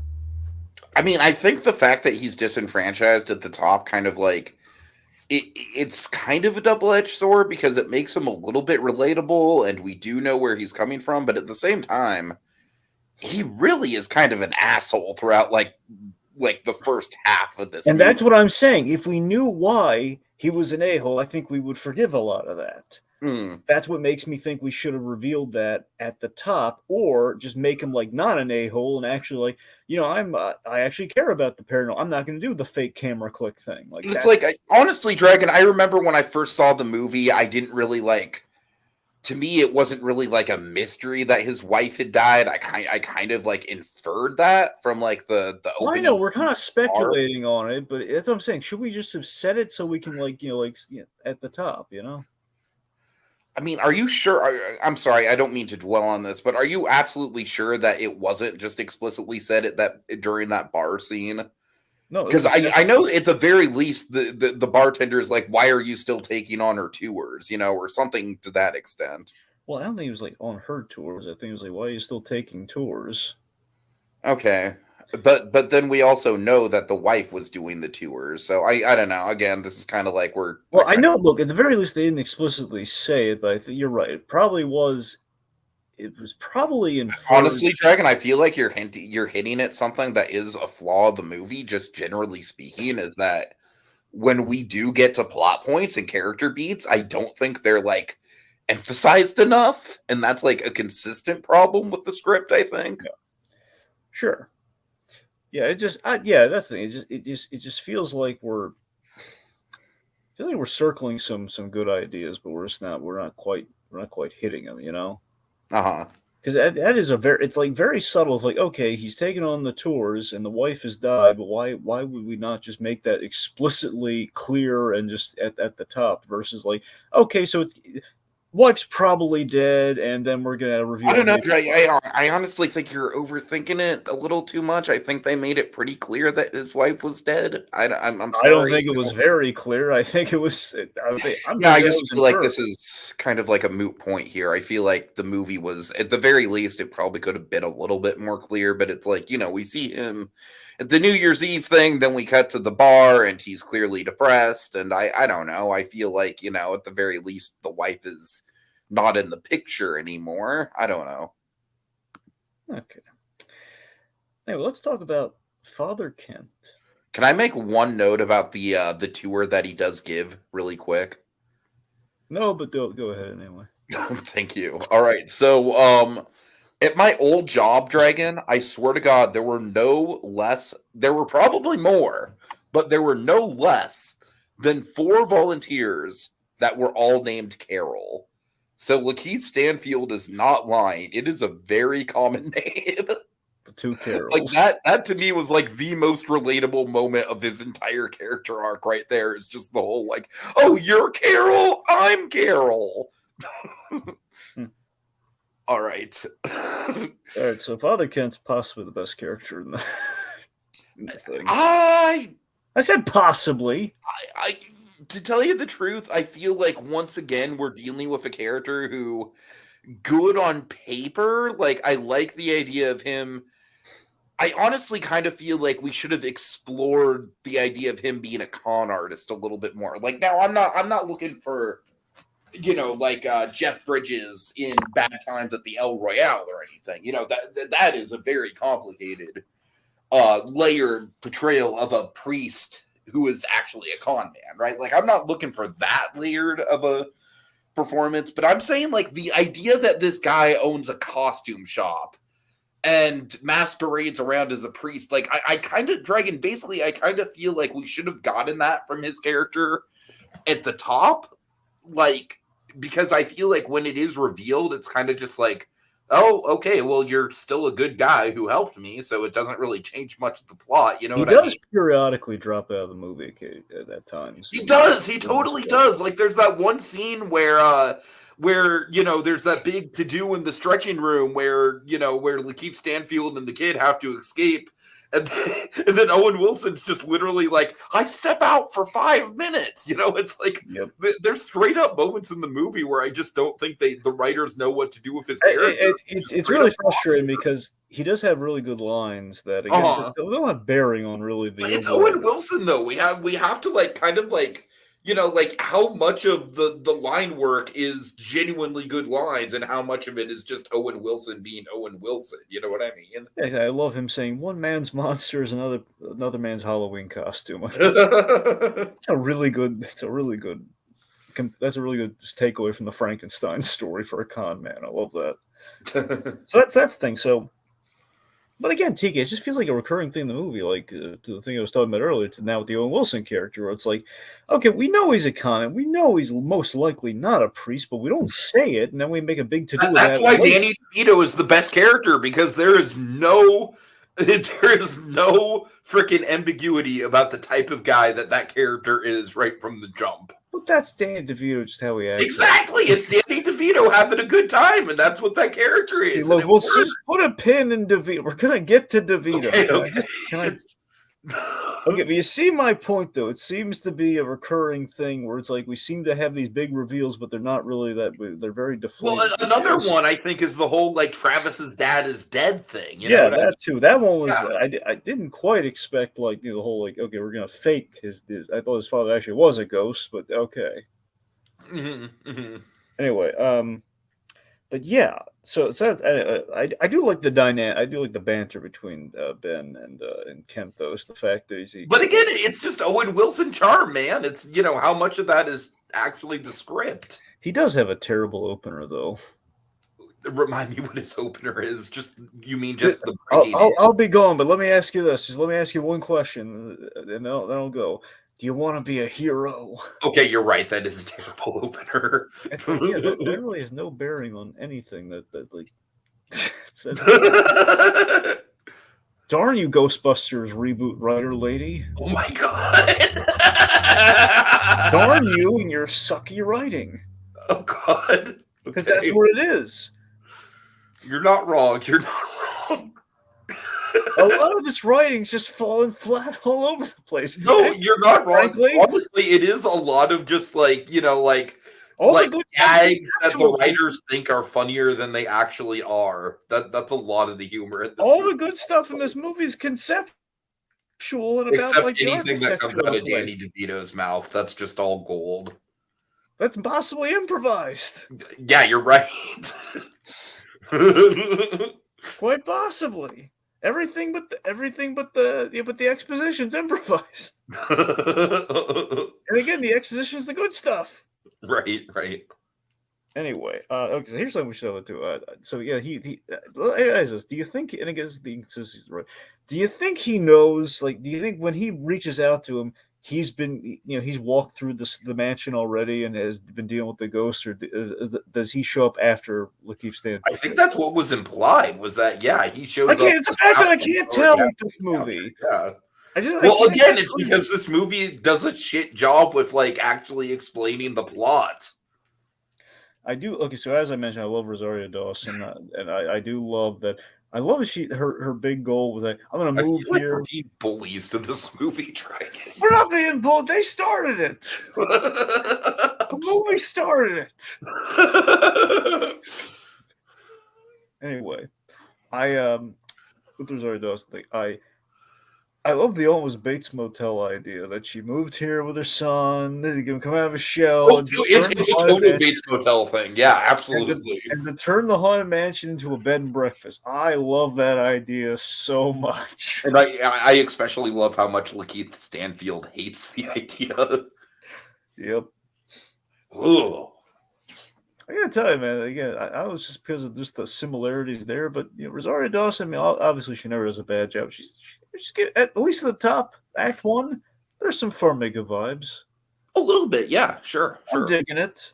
A: I mean, I think the fact that he's disenfranchised at the top kind of like it's kind of a double-edged sword because it makes him a little bit relatable and we do know where he's coming from, but at the same time, he really is kind of an asshole throughout like the first half of this
B: And
A: movie.
B: that's what I'm saying. If we knew why he was an a-hole, I think we would forgive a lot of that. That's what makes me think we should have revealed that at the top, or just make him like not an a-hole and actually like, I actually care about the paranormal. I'm not going to do the fake camera click thing. Like,
A: it's like, honestly, Dragon, I remember when I first saw the movie, I didn't really like. To me, it wasn't really like a mystery that his wife had died. I kind of like inferred that from like the
B: well, I
A: opening.
B: know we're kind of speculating on it, but that's what I'm saying. Should we just have said it so we can at the top,
A: I mean, are you sure? I'm sorry, I don't mean to dwell on this, but are you absolutely sure that it wasn't just explicitly said it that during that bar scene?
B: No,
A: Because I know at the very least the bartender is like, "Why are you still taking on her tours?" Or something to that extent.
B: Well, I don't think it was like on her tours. I think it was like, "Why are you still taking tours?"
A: Okay, but then we also know that the wife was doing the tours, so I don't know. Again, this is kind of like
B: Well, I know. Look, at the very least, they didn't explicitly say it, but I think you're right. It probably was. It was probably inferred.
A: Honestly, Dragon, I feel like you're hitting at something that is a flaw of the movie, just generally speaking, is that when we do get to plot points and character beats, I don't think they're like emphasized enough, and that's like a consistent problem with the script, I think.
B: Yeah. Sure. Yeah, it just that's the thing. It just feels like we're circling some good ideas, but we're not quite hitting them,
A: Uh-huh.
B: Because that is it's like very subtle. It's like, okay, he's taken on the tours and the wife has died, but why would we not just make that explicitly clear and just at the top versus like, okay, so it's wife's probably dead, and then we're gonna reveal.
A: I don't know, I honestly think you're overthinking it a little too much. I think they made it pretty clear that his wife was dead. I'm sorry.
B: I don't think it was very clear. I think it was.
A: I just feel like this is kind of like a moot point here. I feel like the movie was, at the very least, it probably could have been a little bit more clear. But it's like, we see him at the New Year's Eve thing, then we cut to the bar, and he's clearly depressed. And I don't know. I feel like, at the very least, the wife is not in the picture anymore. I don't know.
B: Okay. Anyway, let's talk about Father Kent.
A: Can I make one note about the tour that he does give really quick?
B: No, but go ahead anyway.
A: Thank you. All right. So at my old job, Dragon, I swear to God, there were probably more, but there were no less than 4 volunteers that were all named Carol. So Lakeith Stanfield is not lying. It is a very common name.
B: The 2 Carols.
A: Like that to me was like the most relatable moment of his entire character arc right there. It's just the whole like, oh, you're Carol, I'm Carol. All right.
B: All right, so Father Kent's possibly the best character in the thing.
A: I
B: said possibly.
A: To tell you the truth, I feel like once again we're dealing with a character who, good on paper, like I like the idea of him. I honestly kind of feel like we should have explored the idea of him being a con artist a little bit more. Like, now I'm not looking for, like Jeff Bridges in Bad Times at the El Royale or anything. That is a very complicated, layered portrayal of a priest who is actually a con man, right? Like, I'm not looking for that layered of a performance, but I'm saying like the idea that this guy owns a costume shop and masquerades around as a priest, like I kind of, Dragon, basically I kind of feel like we should have gotten that from his character at the top, like, because I feel like when it is revealed, it's kind of just like, oh, okay, well, you're still a good guy who helped me, so it doesn't really change much of the plot. You know what I mean? He does
B: periodically drop out of the movie at times.
A: He does. He totally does. Like, there's that one scene where there's that big to-do in the stretching room where Lakeith Stanfield and the kid have to escape, And then Owen Wilson's just literally like, I step out for 5 minutes. It's like
B: Yep.
A: there's straight up moments in the movie where I just don't think the writers know what to do with his character.
B: It's really frustrating because he does have really good lines that again don't have bearing on really the.
A: It's Owen Wilson though. We have to like kind of like like how much of the line work is genuinely good lines and how much of it is just Owen Wilson being Owen Wilson. You know what I mean?
B: Yeah, I love him saying one man's monster is another man's Halloween costume. It's a really good. That's a really good takeaway from the Frankenstein story for a con man. I love that. So that's the thing. So, but again, Tiki, it just feels like a recurring thing in the movie, like to the thing I was talking about earlier. To now with the Owen Wilson character, where it's like, okay, we know he's a con man, we know he's most likely not a priest, but we don't say it, and then we make a big to do.
A: That's why Danny DeVito is the best character, because there is no freaking ambiguity about the type of guy that character is right from the jump.
B: But that's Danny DeVito, just how he acts.
A: Exactly, it's Danny DeVito having a good time, and that's what that character is.
B: Look, we'll just put a pin in DeVito. We're gonna get to DeVito. Okay. Okay, but you see my point, though. It seems to be a recurring thing where it's like we seem to have these big reveals, but they're not really that. They're very deflated.
A: Well, another one I think is the whole like Travis's dad is dead thing.
B: Yeah, that too. That one was I didn't quite expect like the whole like okay, we're gonna fake his. I thought his father actually was a ghost, but okay. Anyway, but yeah, so I do like the dynamic. I do like the banter between Ben and Kent, though. It's the fact that he's.
A: But again, it's just Owen Wilson charm, man. It's how much of that is actually the script.
B: He does have a terrible opener, though.
A: Remind me what his opener is. You mean the?
B: I'll be gone, but let me ask you this. Just let me ask you one question, and then I'll go. Do you want to be a hero?
A: Okay, you're right. That is a terrible opener.
B: That really has no bearing on anything. That like. Darn you, Ghostbusters reboot writer lady!
A: Oh my god!
B: Darn you and your sucky writing!
A: Oh god!
B: Because that's what it is.
A: You're not wrong. You're not wrong.
B: A lot of this writing's just falling flat all over the place.
A: No, you're not wrong. Frankly, honestly, it is a lot of just like all like gags that the writers think are funnier than they actually are. That's a lot of the humor. In this
B: movie. The good stuff in this movie is conceptual and about
A: except
B: like
A: anything that comes out of Danny DeVito's mouth. That's just all gold.
B: That's possibly improvised.
A: Yeah, you're right.
B: Quite possibly. Everything but the exposition's improvised. And again, the exposition's the good stuff.
A: Right.
B: Anyway, okay, so here's something we should have to. So yeah, he do you think? And I guess the inconsistency, right? Do you think he knows? Like, do you think when he reaches out to him, he's been, he's walked through the mansion already and has been dealing with the ghost, or does he show up after Lakeith Stanfield?
A: I think that's what was implied. Was that he shows up.
B: It's the fact that I can't tell with this movie.
A: Yeah. Again, it's because this movie does a shit job with like actually explaining the plot.
B: I do. Okay, so as I mentioned, I love Rosario Dawson, and I do love that. I love that her big goal was like, I'm going to move here.
A: We're being bullies to this movie, Dragon.
B: We're not being bullied. They started it. The movie started it. Anyway, with Rosario Dawson thing, I love the almost Bates Motel idea that she moved here with her son. They can come out of a shell.
A: It's a total Bates Motel thing. Yeah, absolutely.
B: And to turn the haunted mansion into a bed and breakfast. I love that idea so much.
A: And I especially love how much Lakeith Stanfield hates the idea.
B: Yep.
A: Ugh.
B: I gotta tell you, man. Again, I was just because of just the similarities there. But Rosario Dawson, obviously she never does a bad job. She's at least at the top, Act 1, there's some Farmiga vibes.
A: A little bit, yeah, sure.
B: I'm digging it.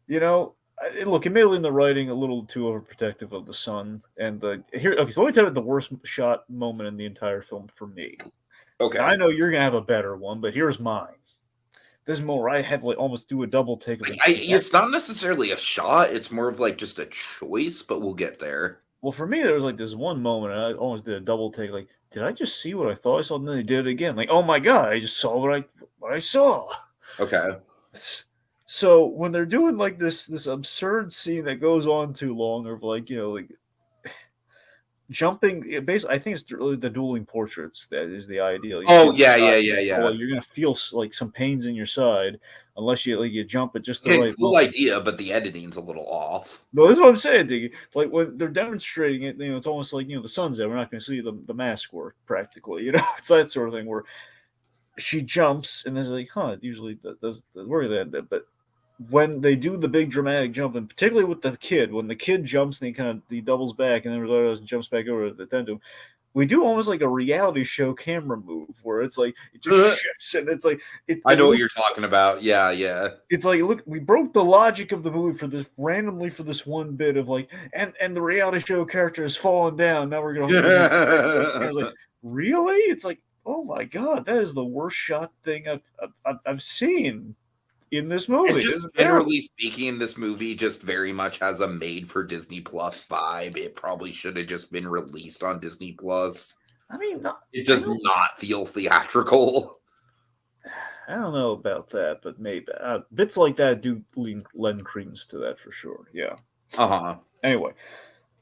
B: Look, admittedly in the writing, a little too overprotective of the son. And so let me tell you the worst shot moment in the entire film for me.
A: Okay.
B: Now, I know you're going to have a better one, but here's mine. This is more where I had to almost do a double take.
A: It's not necessarily a shot. It's more of like just a choice, but we'll get there.
B: Well, for me, there was like this one moment, and I almost did a double take. Like, did I just see what I thought I saw? And then they did it again. Like, oh my god, I just saw what I saw.
A: Okay.
B: So when they're doing like this absurd scene that goes on too long, of like like jumping, basically, I think it's really the dueling portraits that is the ideal. You
A: Oh
B: get
A: yeah, yeah,
B: shot,
A: yeah, yeah.
B: like, you're gonna feel like some pains in your side unless you jump at just the
A: Okay,
B: right
A: cool
B: moment.
A: idea, but the editing's a little off.
B: No, that's what I'm saying, Diggy. Like when they're demonstrating it, it's almost like the sun's there. We're not going to see the mask work practically. It's that sort of thing where she jumps and there's like, huh? It usually does work that, but when they do the big dramatic jump, and particularly with the kid, when the kid jumps and he doubles back and then jumps back over the tendon, we do almost like a reality show camera move where it's like it just shifts and it's like
A: I
B: it
A: know what
B: looks
A: you're talking about. Yeah, yeah.
B: it's like, look, we broke the logic of the movie for this randomly for this one bit of like, and the reality show character has fallen down. Now we're gonna. I was like, really? It's like, oh my god, that is the worst shot thing I've seen in this
A: And
B: movie. This
A: just
B: is terrible.
A: generally speaking, this movie just very much has a made for Disney Plus vibe. It probably should have just been released on Disney Plus.
B: I mean,
A: It does not feel theatrical.
B: I don't know about that, but maybe bits like that do lend credence to that for sure. Yeah.
A: Uh-huh.
B: Anyway,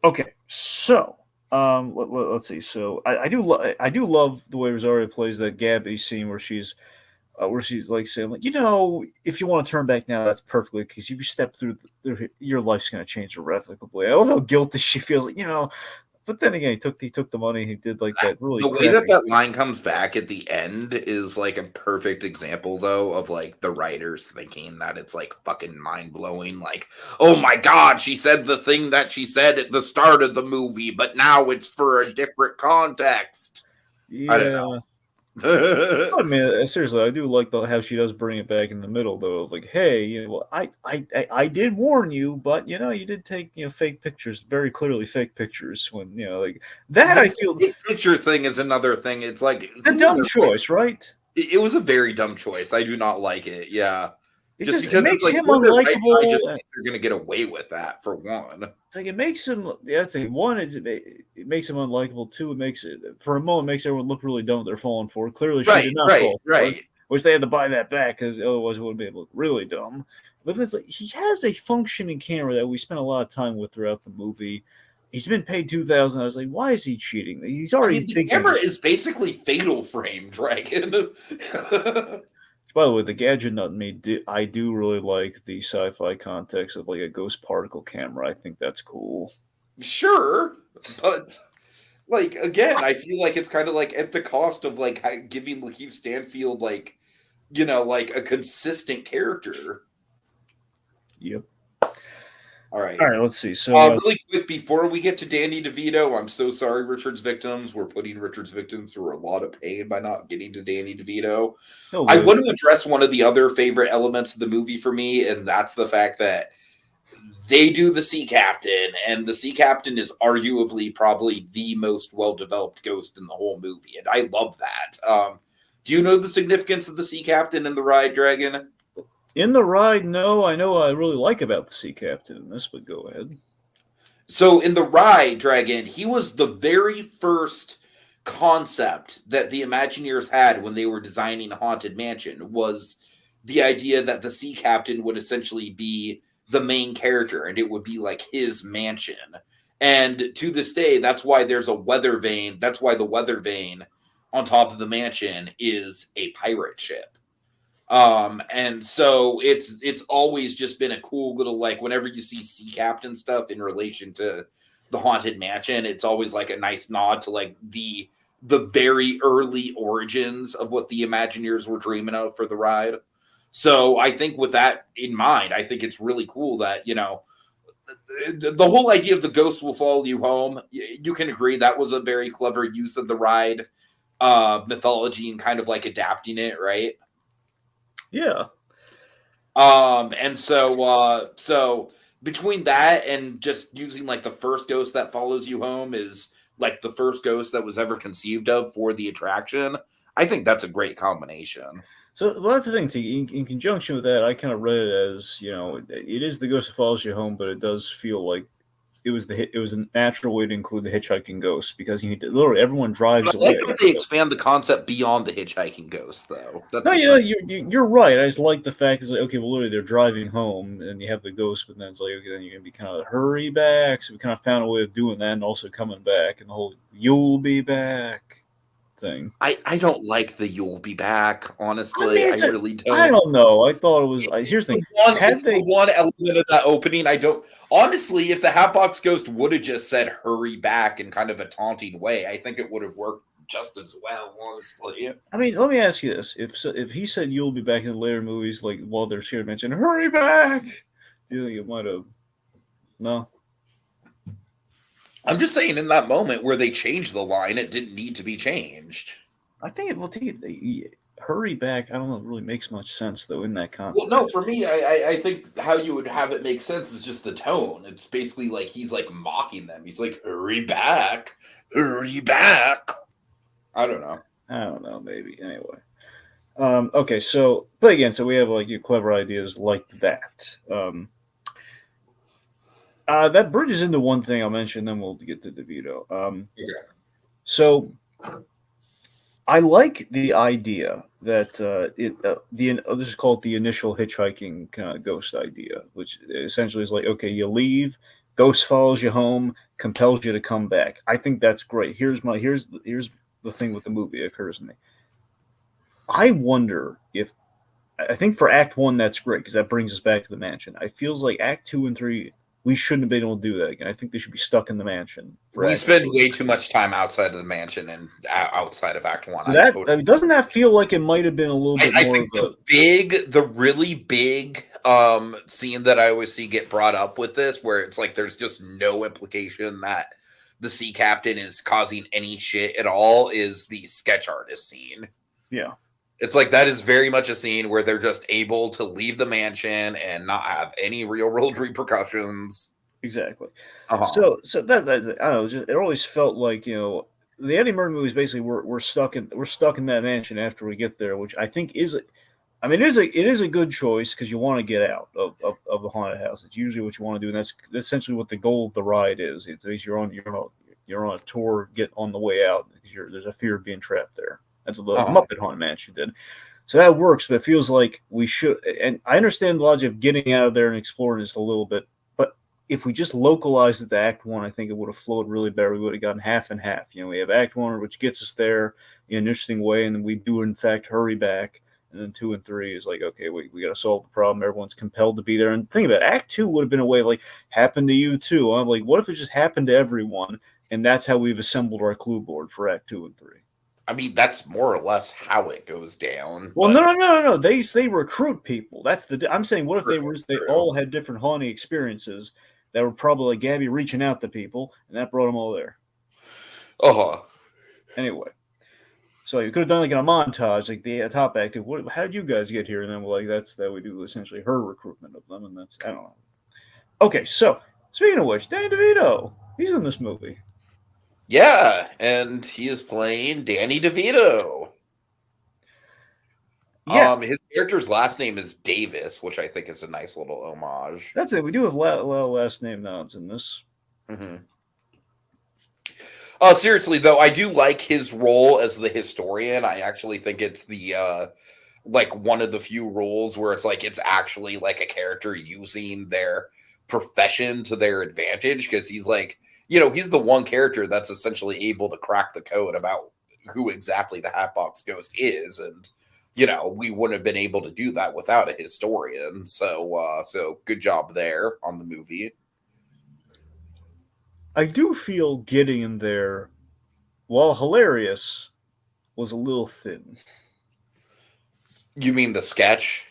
B: okay, so let's see. So I do love the way Rosario plays that Gabby scene where she's like saying like, if you want to turn back now, that's perfectly, because if you step through your life's going to change irrevocably. I love how guilty she feels, like, but then again, he took the money. He did like that really
A: The way
B: crappy.
A: that line comes back at the end is like a perfect example, though, of like the writers thinking that it's like fucking mind blowing. Like, oh my god, she said the thing that she said at the start of the movie, but now it's for a different context. I don't
B: Yeah.
A: know.
B: I mean, seriously, I do like how she does bring it back in the middle, though. Of like, hey, I did warn you, but you did take fake pictures, very clearly fake pictures. When like that, I feel
A: The picture thing is another thing. It's like
B: it's a dumb choice, right?
A: It was a very dumb choice. I do not like it. Yeah.
B: It
A: Just
B: just it
A: because it's
B: makes
A: like
B: him
A: you're the right guy,
B: unlikable.
A: just think they're gonna get away with that for one.
B: It's like it makes him. The other thing, one is it makes him unlikable. Two, it makes it for a moment makes everyone look really dumb. They're falling for it. Clearly, she did not fall for it, which they had to buy that back because otherwise it would be able to look really dumb. But it's like he has a functioning camera that we spent a lot of time with throughout the movie. He's been paid $2,000. I was like, why is he cheating? He's already
A: the
B: thinking.
A: camera is basically Fatal Frame Dragon.
B: By the way, the gadget nut in me, I do really like the sci-fi context of like a ghost particle camera. I think that's cool.
A: Sure, but like again, I feel like it's kind of like at the cost of like giving Lakeith Stanfield like like a consistent character.
B: Yep.
A: All right.
B: Let's see. So,
A: really quick before we get to Danny DeVito, I'm so sorry, Richard's victims. We're putting Richard's victims through a lot of pain by not getting to Danny DeVito. I want to address one of the other favorite elements of the movie for me, and that's the fact that they do the Sea Captain, and the Sea Captain is arguably probably the most well-developed ghost in the whole movie, and I love that. Do you know the significance of the Sea Captain in the ride, Dragon?
B: In the ride, no. I know I really like about the Sea Captain in this, but go ahead.
A: So in the ride, Dragon, he was the very first concept that the Imagineers had when they were designing Haunted Mansion, was the idea that the Sea Captain would essentially be the main character and it would be like his mansion. And to this day, that's why there's a weather vane. That's why the weather vane on top of the mansion is a pirate ship. And so it's always just been a cool little, like, whenever you see Sea Captain stuff in relation to the Haunted Mansion, it's always like a nice nod to like the very early origins of what the Imagineers were dreaming of for the ride. So I think with that in mind, I think it's really cool that, the whole idea of the ghost will follow you home. You can agree that was a very clever use of the ride mythology and kind of like adapting it, right?
B: Yeah.
A: And so between that and just using like the first ghost that follows you home is like the first ghost that was ever conceived of for the attraction, I think that's a great combination.
B: So, well, that's the thing, too. In conjunction with that, I kind of read it as, it is the ghost that follows you home, but it does feel like it was a natural way to include the hitchhiking ghost because literally everyone drives
A: But I like
B: away.
A: that they expand the concept beyond the hitchhiking ghost, though. That's
B: No,
A: the
B: yeah,
A: thing.
B: you're right. I just like the fact it's like, okay, well, literally they're driving home and you have the ghost, but then it's like, okay, then you're gonna be kind of hurry back. So we kind of found a way of doing that and also coming back and the whole "you'll be back" thing.
A: I don't like the "you'll be back."
B: I mean,
A: Honestly, I really
B: I
A: don't.
B: don't know. I thought it was. Here's the thing: had
A: It's the
B: they,
A: one element of that opening I don't. Honestly, if the Hatbox Ghost would have just said "hurry back" in kind of a taunting way, I think it would have worked just as well. Honestly,
B: I mean, let me ask you this: if he said you'll be back in the later movies, like while they're here mentioned, hurry back, do you think it might have? No.
A: I'm just saying in that moment where they changed the line, it didn't need to be changed.
B: I think it will take hurry back. I don't know. It really makes much sense though in that
A: Well,
B: context.
A: no, for me, I think how you would have it make sense is just the tone. It's basically like he's like mocking them. He's like, hurry back, hurry back. I don't know.
B: I don't know. Maybe anyway. Okay, so but again, so we have like your clever ideas like that. That bridges into one thing I'll mention, then we'll get to DeVito.
A: Yeah.
B: So I like the idea that this is called the initial hitchhiking kind of ghost idea, which essentially is like, okay, you leave, ghost follows you home, compels you to come back. I think that's great. Here's the thing with the movie that occurs to me. I wonder if I think for Act One that's great because that brings us back to the mansion. I feels like Act Two and Three we shouldn't have been able to do that again. I think they should be stuck in the mansion.
A: We spend way too much time outside of the mansion and outside of Act One.
B: So doesn't that feel like it might have been a little bit more
A: think
B: of
A: the really big scene that I always see get brought up with this, where it's like there's just no implication that the sea captain is causing any shit at all, is the sketch artist scene.
B: Yeah.
A: It's like that is very much a scene where they're just able to leave the mansion and not have any real world repercussions.
B: Exactly.
A: Uh-huh.
B: So that I don't know. It always felt like the Eddie Murphy movies basically we're stuck in that mansion after we get there, which I think is it is a good choice because you want to get out of the haunted house. It's usually what you want to do, and that's essentially what the goal of the ride is. It's you're on a tour, get on the way out because there's a fear of being trapped there. That's what the Muppet Haunted Mansion did. So that works, but it feels like we should. And I understand the logic of getting out of there and exploring just a little bit, but if we just localized it to Act One, I think it would have flowed really better. We would have gotten half and half. We have Act One, which gets us there in an interesting way, and then we do in fact hurry back. And then 2 and 3 is like, okay, we got to solve the problem. Everyone's compelled to be there. And think about it, Act 2 would have been a way of like, happened to you too. I'm like, what if it just happened to everyone? And that's how we've assembled our clue board for Act 2 and 3.
A: I mean, that's more or less how it goes down.
B: Well, no. They recruit people. I'm saying, what if they all had different haunting experiences that were probably like Gabby reaching out to people, and that brought them all there. Anyway, so you could have done like in a montage, like the top actor. How did you guys get here? And then that's that we do essentially her recruitment of them, and that's I don't know. Okay, so speaking of which, Danny DeVito, he's in this movie.
A: Yeah, and he is playing Danny DeVito.
B: Yeah.
A: His character's last name is Davis, which I think is a nice little homage.
B: That's it. We do have last name nods in this.
A: Mm-hmm. Seriously though, I do like his role as the historian. I actually think it's the like one of the few roles where it's like it's actually like a character using their profession to their advantage, because he's like, he's the one character that's essentially able to crack the code about who exactly the Hatbox Ghost is, and we wouldn't have been able to do that without a historian. So good job there on the movie.
B: I do feel getting him there, while hilarious, was a little thin.
A: You mean the sketch?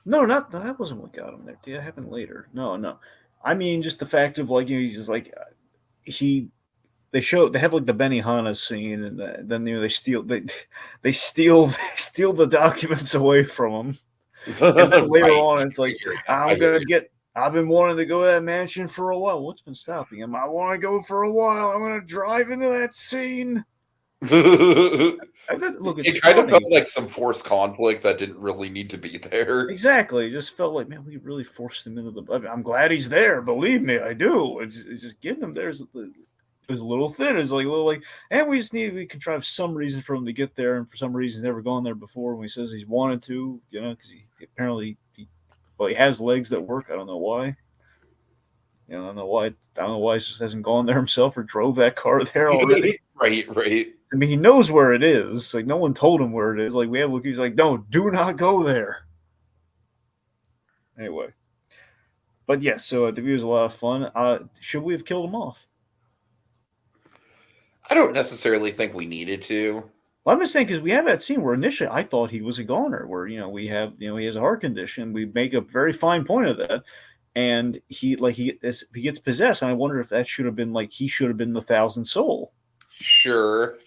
B: No, that wasn't what got him there. That happened later. No. I mean, just the fact of like he's just like they have like the Benihana scene, and then they steal the documents away from him, and then later on it's like I've been wanting to go to that mansion for a while. What's been stopping him? I want to go for a while. I'm gonna drive into that scene. Look, it's
A: It kind of
B: funny.
A: felt like some forced conflict that didn't really need to be there.
B: Exactly. It just felt like, man, we really forced him into the. I mean, I'm glad he's there. Believe me, I do. It's just getting him there is a little thin. It's like a little like, and we contrive some reason for him to get there, and for some reason he's never gone there before. When he says he's wanted to, because he apparently he has legs that work. I don't know why. I don't know why. I don't know why he just hasn't gone there himself or drove that car there already.
A: Right, right.
B: I mean, he knows where it is. Like no one told him where it is. Like we have, he's like, no, do not go there. Anyway, but yes, so the view was a lot of fun. Should we have killed him off?
A: I don't necessarily think we needed to.
B: Well, I'm just saying because we have that scene where initially I thought he was a goner, where we have he has a heart condition. We make a very fine point of that, and he gets possessed. And I wonder if that should have been he should have been the thousand soul.
A: Sure,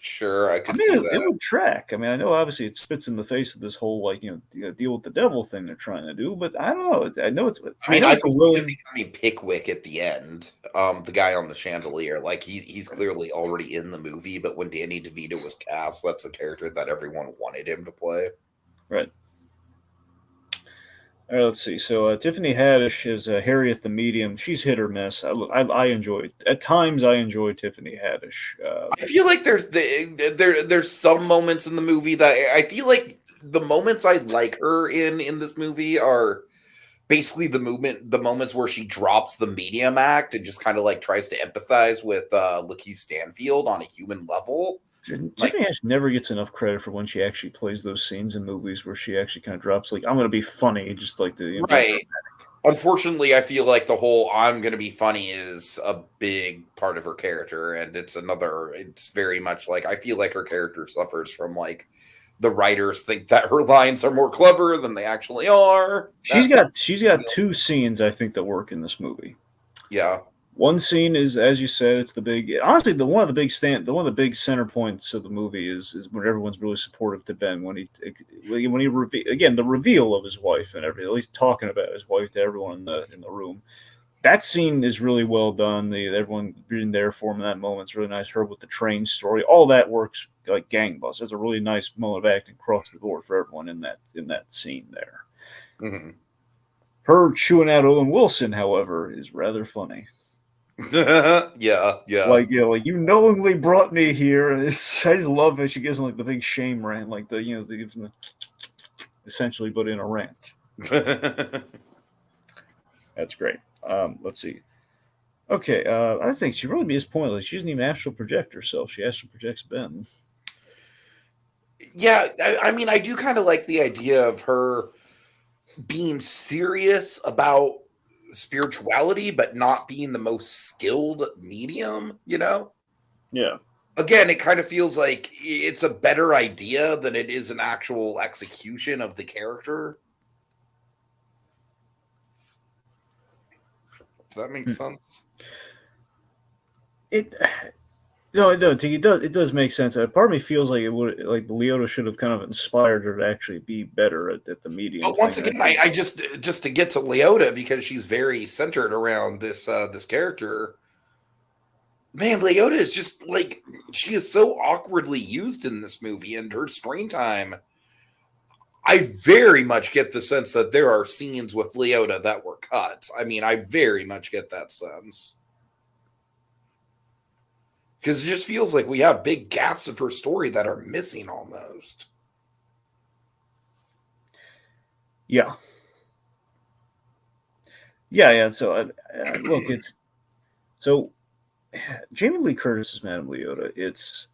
A: I
B: I
A: could
B: mean,
A: see
B: it
A: that.
B: would track. I mean, I know obviously it spits in the face of this whole deal with the devil thing they're trying to do, but I don't know. I know it's.
A: I
B: know
A: I
B: it's a
A: could see him
B: willing.
A: becoming Pickwick at the end. The guy on the chandelier, like he's clearly already in the movie, but when Danny DeVito was cast, that's a character that everyone wanted him to play.
B: Right. All right, let's see. So Tiffany Haddish is Harriet the Medium. She's hit or miss. I enjoy at times. I enjoy Tiffany Haddish.
A: I feel like there's some moments in the movie that I feel like the moments I like her in this movie are basically the moments where she drops the medium act and just kind of like tries to empathize with Lakeith Stanfield on a human level.
B: Tiffany Haddish never gets enough credit for when she actually plays those scenes in movies where she actually kind of drops I'm going to be funny, just like the
A: right. Unfortunately, I feel like the whole "I'm going to be funny" is a big part of her character, and it's very much like I feel like her character suffers from the writers think that her lines are more clever than they actually are.
B: She's got two scenes I think that work in this movie.
A: Yeah.
B: One scene is, as you said, it's the big. Honestly, one of the big center points of the movie is when everyone's really supportive to Ben when he again the reveal of his wife and everything. At least talking about his wife to everyone in the room. That scene is really well done. Everyone being there for him in that moment is really nice. Her with the train story, all that works like gangbusters. It's a really nice moment of acting across the board for everyone in that scene there.
A: Mm-hmm.
B: Her chewing out Owen Wilson, however, is rather funny.
A: Yeah.
B: Like you knowingly brought me here. I just love it. She gives him the big shame rant, gives him the essentially, but in a rant. That's great. Let's see. Okay, I think she really is pointless. She doesn't even astral project herself. She astral projects Ben.
A: Yeah, I mean, I do kind of like the idea of her being serious about spirituality, but not being the most skilled medium,
B: Yeah.
A: Again, it kind of feels like it's a better idea than it is an actual execution of the character. If that makes sense.
B: No, it does make sense. Part of me feels like it would Leota should have kind of inspired her to actually be better at the medium.
A: But once again, I just to get to Leota because she's very centered around this character. Man, Leota is just she is so awkwardly used in this movie, and her screen time. I very much get the sense that there are scenes with Leota that were cut. I mean, I very much get that sense. Because it just feels like we have big gaps of her story that are missing almost.
B: Yeah. Yeah. So, look, it's so Jamie Lee Curtis is Madame Leota. It's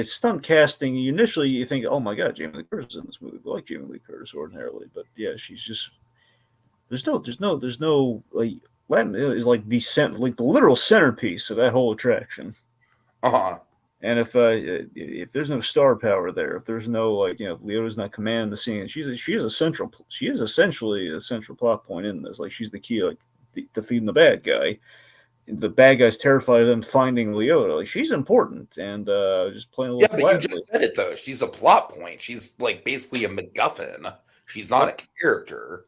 B: stunt casting. Initially, you think, "Oh my God, Jamie Lee Curtis is in this movie." We like Jamie Lee Curtis ordinarily, but yeah, she's just there's no Latin is the literal centerpiece of that whole attraction. And if there's no star power there, if there's no Leota's not commanding the scene, she is essentially a central plot point in this. She's the key, defeating the bad guy. The bad guy's terrified of them finding Leota. She's important and just playing a little.
A: Yeah, but you just said it though. She's a plot point. She's basically a MacGuffin. She's not a character.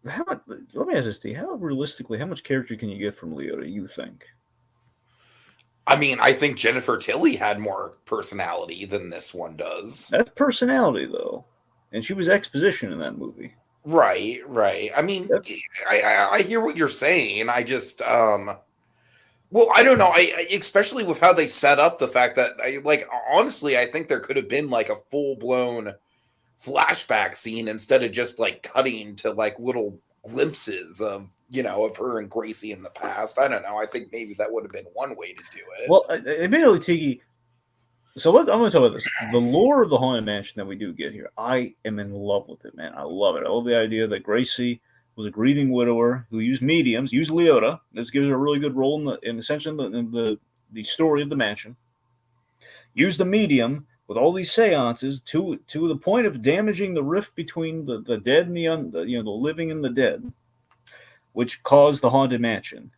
B: Let me ask this to you: how realistically, how much character can you get from Leota? You think?
A: I mean, I think Jennifer Tilly had more personality than this one does.
B: That's personality, though. And she was exposition in that movie.
A: Right, right. I mean, I hear what you're saying. I just, well, I don't know. Especially with how they set up the fact that, honestly, I think there could have been like a full blown flashback scene instead of just like cutting to like little glimpses of of her and Gracie in the past. I don't know. I think maybe that would have been one way to do it.
B: Well, admittedly, Tiki. So I'm going to talk about this. The lore of the Haunted Mansion that we do get here, I am in love with it, man. I love it. I love the idea that Gracie was a grieving widower who used mediums, used Leota. This gives her a really good role in essentially in the story of the mansion. Used the medium with all these seances to the point of damaging the rift between the dead and the living and the dead, which caused the Haunted Mansion.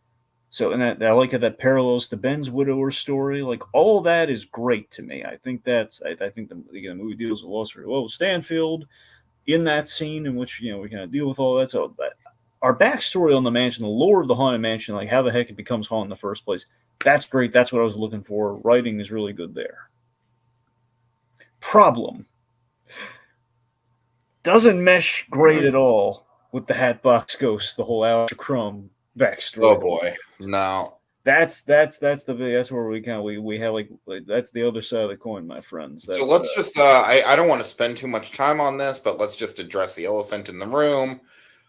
B: So, and I like how that parallels to Ben's widower story. Like, all of that is great to me. I think I think the movie deals with loss very well. Stanfield in that scene in which we kind of deal with all that. So, our backstory on the mansion, the lore of the Haunted Mansion, like how the heck it becomes haunted in the first place. That's great. That's what I was looking for. Writing is really good there. Problem doesn't mesh great at all with the Hatbox Ghost, the whole Alistair Crumb backstory.
A: Oh boy, no.
B: That's where we have like that's the other side of the coin, my friends.
A: So let's just I don't want to spend too much time on this, but let's just address the elephant in the room.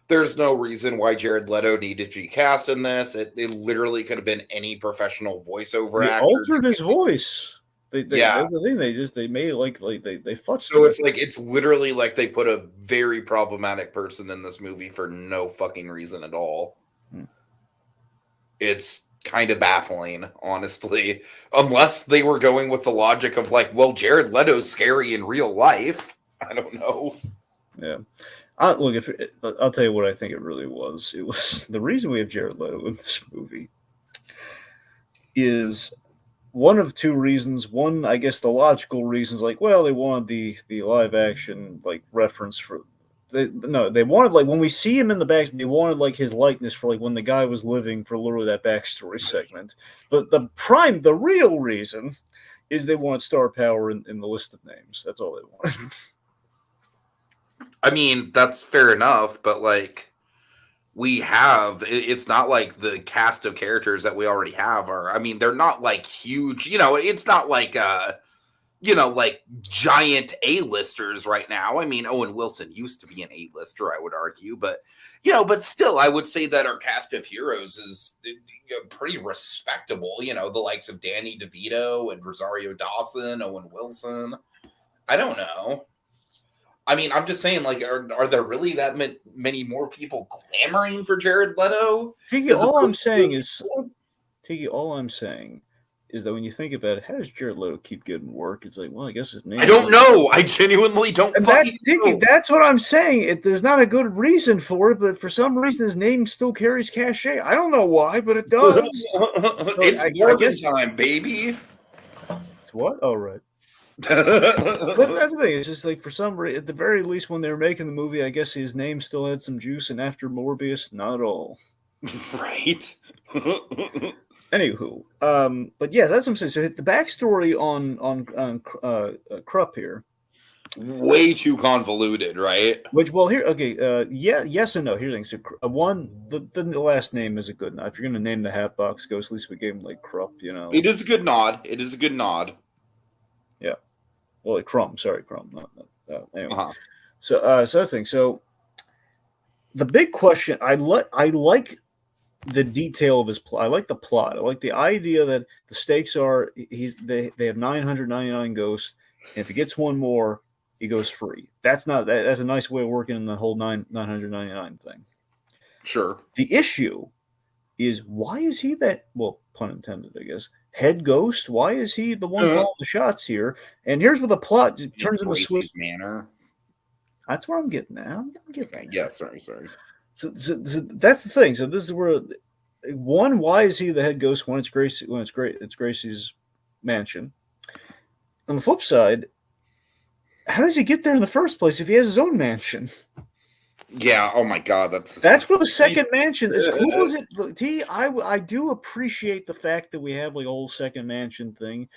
A: There's no reason why Jared Leto needed to be cast in this. It literally could have been any professional voiceover actor.
B: Altered his voice. Yeah, that's the thing. They made it like they fucked.
A: So it's literally like they put a very problematic person in this movie for no fucking reason at all. It's kind of baffling, honestly. Unless they were going with the logic of like, well, Jared Leto's scary in real life. I don't know.
B: Yeah. Look, I'll tell you what I think it really was. It was the reason we have Jared Leto in this movie is one of two reasons. One, I guess the logical reasons, like, well, they wanted the live action like reference for. They wanted like when we see him in the back, they wanted like his likeness for like when the guy was living for literally that backstory segment. But the real reason is they wanted star power in the list of names. That's all they wanted.
A: I mean, that's fair enough, but like it's not like the cast of characters that we already have are, I mean, they're not like huge, it's not like like giant A-listers right now. I mean, Owen Wilson used to be an A-lister, I would argue, but but still, I would say that our cast of heroes is pretty respectable. The likes of Danny DeVito and Rosario Dawson, Owen Wilson. I don't know. I mean, I'm just saying, like, are there really that many more people clamoring for Jared Leto?
B: Tiki, all I'm saying is that when you think about it, how does Jared Leto keep getting work? It's like, well, I guess his name.
A: I don't know. I genuinely don't fucking know.
B: That's what I'm saying. There's not a good reason for it, but for some reason, his name still carries cachet. I don't know why, but it does.
A: It's Morgan time, baby.
B: It's what? Oh, right. But that's the thing. It's just like for some reason, at the very least, when they were making the movie, I guess his name still had some juice, and after Morbius, not at all.
A: Right.
B: Anywho, but yeah, that's what I'm saying. So the backstory on Krupp here,
A: way too convoluted, right?
B: Which, well, here, okay, yes and no. Here's the thing. So, one, the last name is a good nod. If you're going to name the Hatbox Ghost, at least we gave him like Krupp,
A: It is a good nod.
B: Yeah. Well, like Crumb. Sorry, Crumb. Anyway. So that's the thing. So the big question, I like the detail of his plot. I like the plot. I like the idea that the stakes are they have 999 ghosts, and if he gets one more, he goes free. That's a nice way of working in the whole 999 thing.
A: Sure.
B: The issue is, why is he that, well, pun intended, I guess, head ghost? Why is he the one calling the shots here? And here's where the plot turns into sweet
A: manner.
B: That's where I'm getting at.
A: Yeah, sorry.
B: So that's the thing. So this is where one, why is he the head ghost when it's Gracie's mansion? On the flip side, how does he get there in the first place if he has his own mansion?
A: Yeah. Oh my God,
B: That's where the second mansion, as cool as it. I do appreciate the fact that we have like a whole second mansion thing.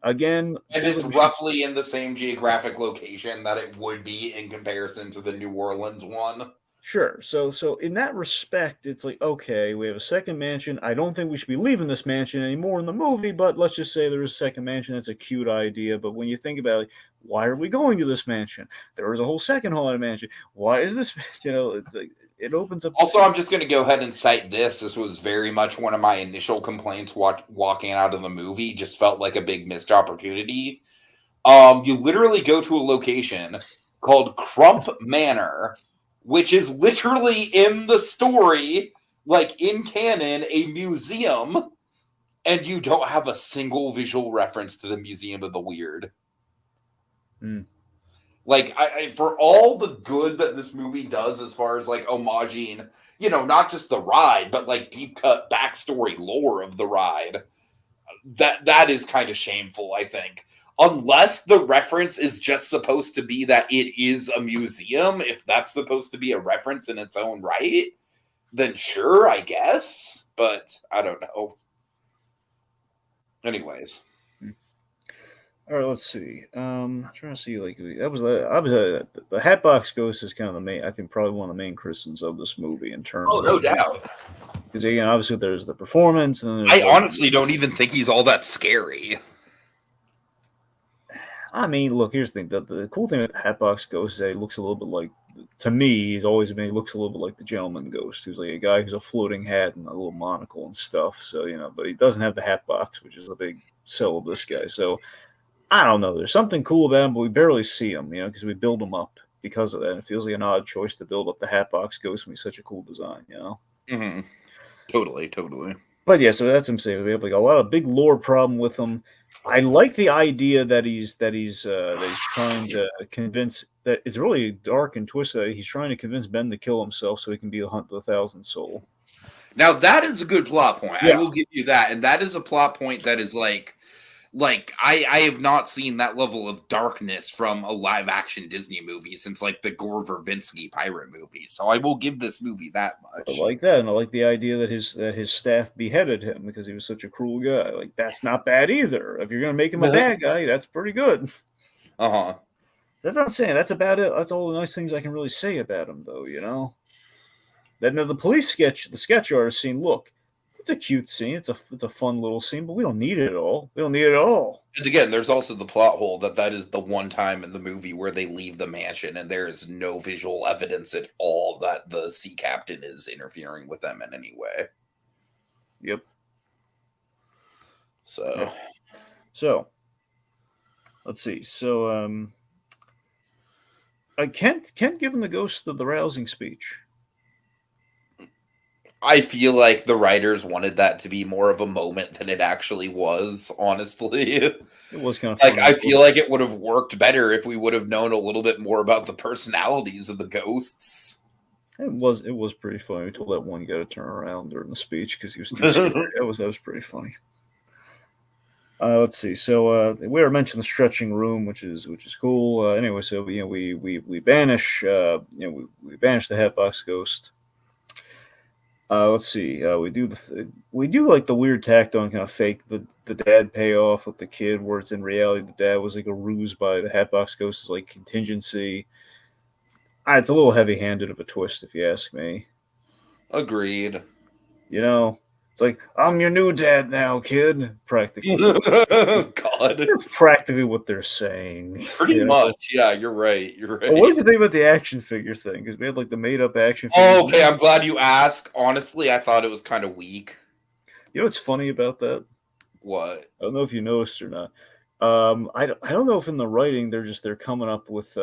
B: Again,
A: And
B: feels
A: it's
B: like we should.
A: roughly in the same geographic location that it would be in comparison to the New Orleans one.
B: Sure. So in that respect, it's like, okay, we have a second mansion. I don't think we should be leaving this mansion anymore in the movie, but let's just say there is a second mansion. That's a cute idea. But when you think about it, why are we going to this mansion? There was a whole second haunted mansion. Why is this? It opens up.
A: Also, I'm just going to go ahead and cite this. This was very much one of my initial complaints walking out of the movie. Just felt like a big missed opportunity. You literally go to a location called Crump Manor, which is literally in the story, like in canon, a museum, and you don't have a single visual reference to the Museum of the Weird.
B: Mm.
A: Like, for all the good that this movie does as far as like homaging, not just the ride, but like deep cut backstory lore of the ride, that is kind of shameful, I think. Unless the reference is just supposed to be that it is a museum, if that's supposed to be a reference in its own right, then sure, I guess. But I don't know. Anyways.
B: All right, let's see. I'm trying to see like that was the Hatbox Ghost is kind of the main. I think probably one of the main criticisms of this movie in terms
A: Oh,
B: of
A: no doubt.
B: because again, obviously there's the performance, and then
A: I honestly don't even think he's all that scary.
B: I mean, look, here's the thing. The cool thing with Hatbox Ghost is that he looks a little bit like, to me, he looks a little bit like the Gentleman Ghost, who's like a guy who's a floating hat and a little monocle and stuff. So, but he doesn't have the hat box, which is a big sell of this guy. So, I don't know. There's something cool about him, but we barely see him, because we build him up because of that. And it feels like an odd choice to build up the Hatbox Ghost when he's such a cool design.
A: Mm-hmm. Totally.
B: But yeah, so that's what I'm saying. We have like a lot of big lore problem with him. I like the idea that he's trying to convince that it's really dark and twisted. He's trying to convince Ben to kill himself so he can be the Hunt of the Thousand Soul.
A: Now that is a good plot point.
B: Yeah.
A: I will give you that, and that is a plot point that is like I have not seen that level of darkness from a live action Disney movie since like the Gore Verbinski pirate movie. So I will give this movie that much.
B: I like that, and I like the idea that his staff beheaded him because he was such a cruel guy. Like that's not bad either. If you're gonna make him a bad guy, that's pretty good.
A: Uh-huh.
B: That's what I'm saying. That's about it. That's all the nice things I can really say about him, though. Then the police sketch, the sketch artist scene. Look, it's a cute scene. It's a fun little scene, but we don't need it at all. We don't need it at all.
A: And again, there's also the plot hole that is the one time in the movie where they leave the mansion and there is no visual evidence at all that the sea captain is interfering with them in any way.
B: Yep.
A: So
B: let's see. So Kent given the ghost the rousing speech.
A: I feel like the writers wanted that to be more of a moment than it actually was, honestly.
B: It was kind of
A: like, I feel like it would have worked better if we would have known a little bit more about the personalities of the ghosts.
B: It was pretty funny until that one guy to turn around during the speech because he was too scary. That was pretty funny. Let's see. So we already mentioned the stretching room, which is cool. Anyway, so we banish we banish the Hatbox Ghost. Let's see. We do like the weird tacked on kind of fake the dad payoff with the kid, where it's in reality the dad was like a ruse by the Hatbox Ghost, like contingency. It's a little heavy handed of a twist, if you ask me.
A: Agreed.
B: It's like, I'm your new dad now, kid. Practically.
A: God.
B: That's practically what they're saying.
A: Pretty much. Yeah, you're right.
B: Well, what did you think about the action figure thing? Because we had like the made up action figure.
A: Oh, okay. I'm glad you asked. Honestly, I thought it was kind of weak.
B: You know what's funny about that?
A: What?
B: I don't know if you noticed or not. I don't know if in the writing they're coming up with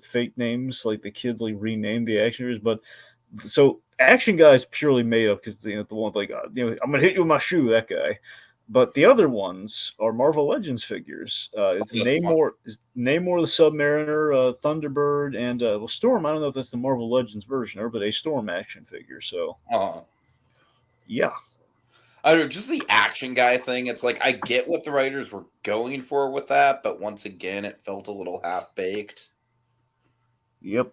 B: fake names, like the kids like renamed the action figures, but so Action Guy is purely made up because the one like I'm gonna hit you with my shoe, that guy. But the other ones are Marvel Legends figures. It's Namor the Submariner, Thunderbird, and Storm. I don't know if that's the Marvel Legends version, but a Storm action figure. So, yeah.
A: I don't know, just the Action Guy thing. It's like I get what the writers were going for with that, but once again, it felt a little half baked.
B: Yep.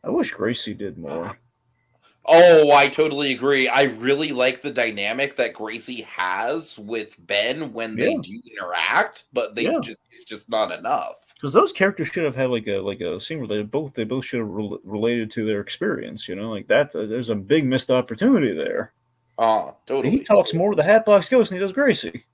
B: I wish Gracie did more.
A: Oh, I totally agree. I really like the dynamic that Gracie has with Ben when they
B: Yeah,
A: do interact, but
B: yeah.
A: it's just not enough.
B: Because those characters should have had like a scene where they both should have related to their experience. You know, like that. There's a big missed opportunity there. He
A: Totally.
B: talks more with the Hatbox Ghost than he does Gracie.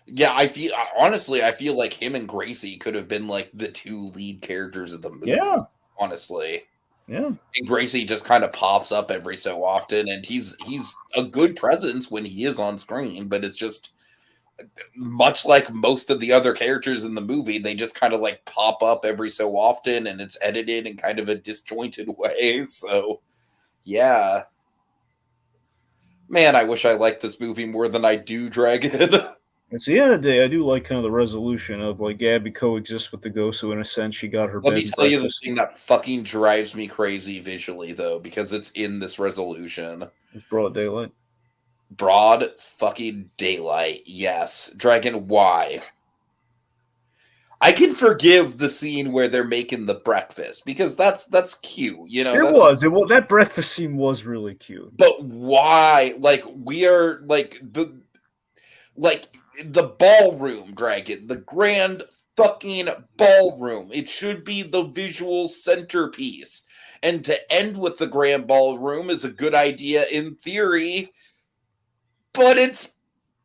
A: Yeah, I feel honestly, I feel like him and Gracie could have been like the two lead characters of the movie,
B: Yeah,
A: honestly.
B: yeah.
A: And Gracie just kind of pops up every so often, and he's a good presence when he is on screen, but it's just much like most of the other characters in the movie, they just kind of like pop up every so often, and it's edited in kind of a disjointed way. So, yeah, man, I wish I liked this movie more than I do Dragon.
B: And so, at the end of the day, I do like kind of the resolution of like Gabby coexists with the ghost, so in a sense, she got her
A: Let
B: bed
A: me
B: and
A: tell you the
B: breakfast.
A: thing that fucking drives me crazy visually, though, because it's in this resolution.
B: It's broad daylight.
A: Broad fucking daylight. Yes. Dragon, why? I can forgive the scene where they're making the breakfast because that's cute, you know.
B: It was. That breakfast scene was really cute.
A: But why? Like we are like the ballroom, Dragon, the grand fucking ballroom. It should be the visual centerpiece. And to end with the grand ballroom is a good idea in theory, but it's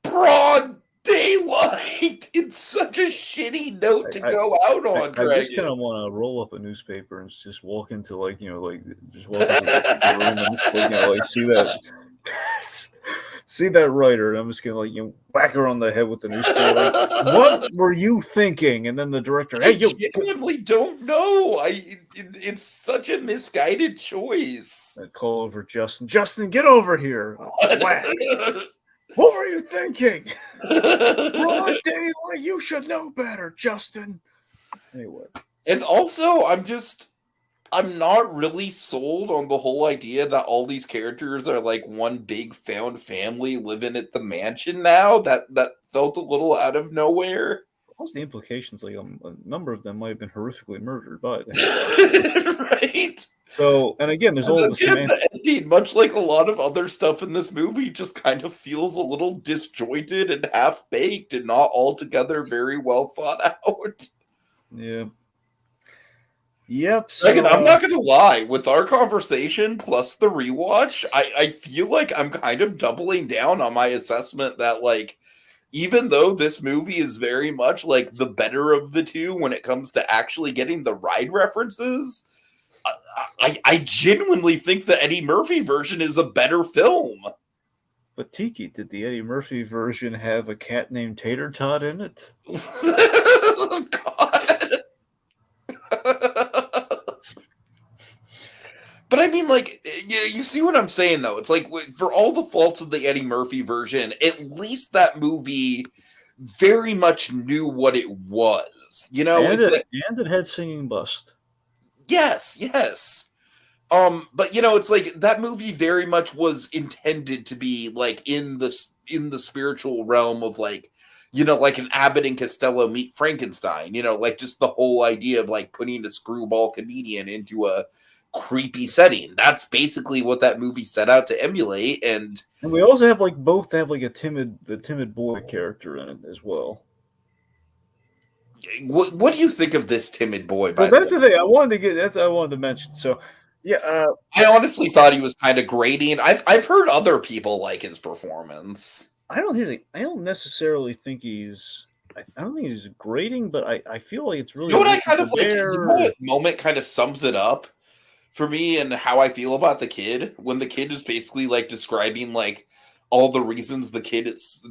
A: broad daylight. It's such a shitty note to go out on,
B: I just kind
A: Dragon.
B: of want to roll up a newspaper and just walk into like just walk into the room and just like see that see that writer, and I'm just gonna whack her on the head with the newspaper. Like, what were you thinking? And then the director, hey,
A: I genuinely don't know. It's such a misguided choice.
B: I call over Justin. Justin, get over here! Whack. What were you thinking? Broad daylight. You should know better, Justin. Anyway,
A: And also, I'm not really sold on the whole idea that all these characters are like one big found family living at the mansion now. That felt a little out of nowhere.
B: what's the implications? Like a number of them might have been horrifically murdered, but
A: Right.
B: so and again, there's all the semantics.
A: The ending, much like a lot of other stuff in this movie, just kind of feels a little disjointed and half baked and not altogether very well thought out.
B: Yeah. Yep. So,
A: Like, I'm not gonna lie, with our conversation plus the rewatch, I feel like I'm kind of doubling down on my assessment that like even though this movie is very much like the better of the two when it comes to actually getting the ride references, I genuinely think the Eddie Murphy version is a better film.
B: But Tiki, did the Eddie Murphy version have a cat named Tater Tot in it?
A: God. But I mean, like, you see what I'm saying, though? It's like, for all the faults of the Eddie Murphy version, at least that movie very much knew what it was. You know,
B: And
A: it's like,
B: and it had Singing Bust.
A: yes, yes. But you know, it's like that movie very much was intended to be like in the spiritual realm of like, you know, like an Abbott and Costello meet Frankenstein. You know, like just the whole idea of like putting a screwball comedian into a creepy setting. That's basically what that movie set out to emulate. And
B: we also have like both have like the timid boy character in it as well.
A: what do you think of this timid boy?
B: But that's the thing I wanted to mention. So yeah,
A: I honestly thought he was kind of grating. I've heard other people like his performance.
B: I don't necessarily think he's. I don't think he's grating, but I feel like it's really.
A: You know what I kind of like? You know what moment kind of sums it up for me and how I feel about the kid when the kid is basically like describing like all the reasons the kids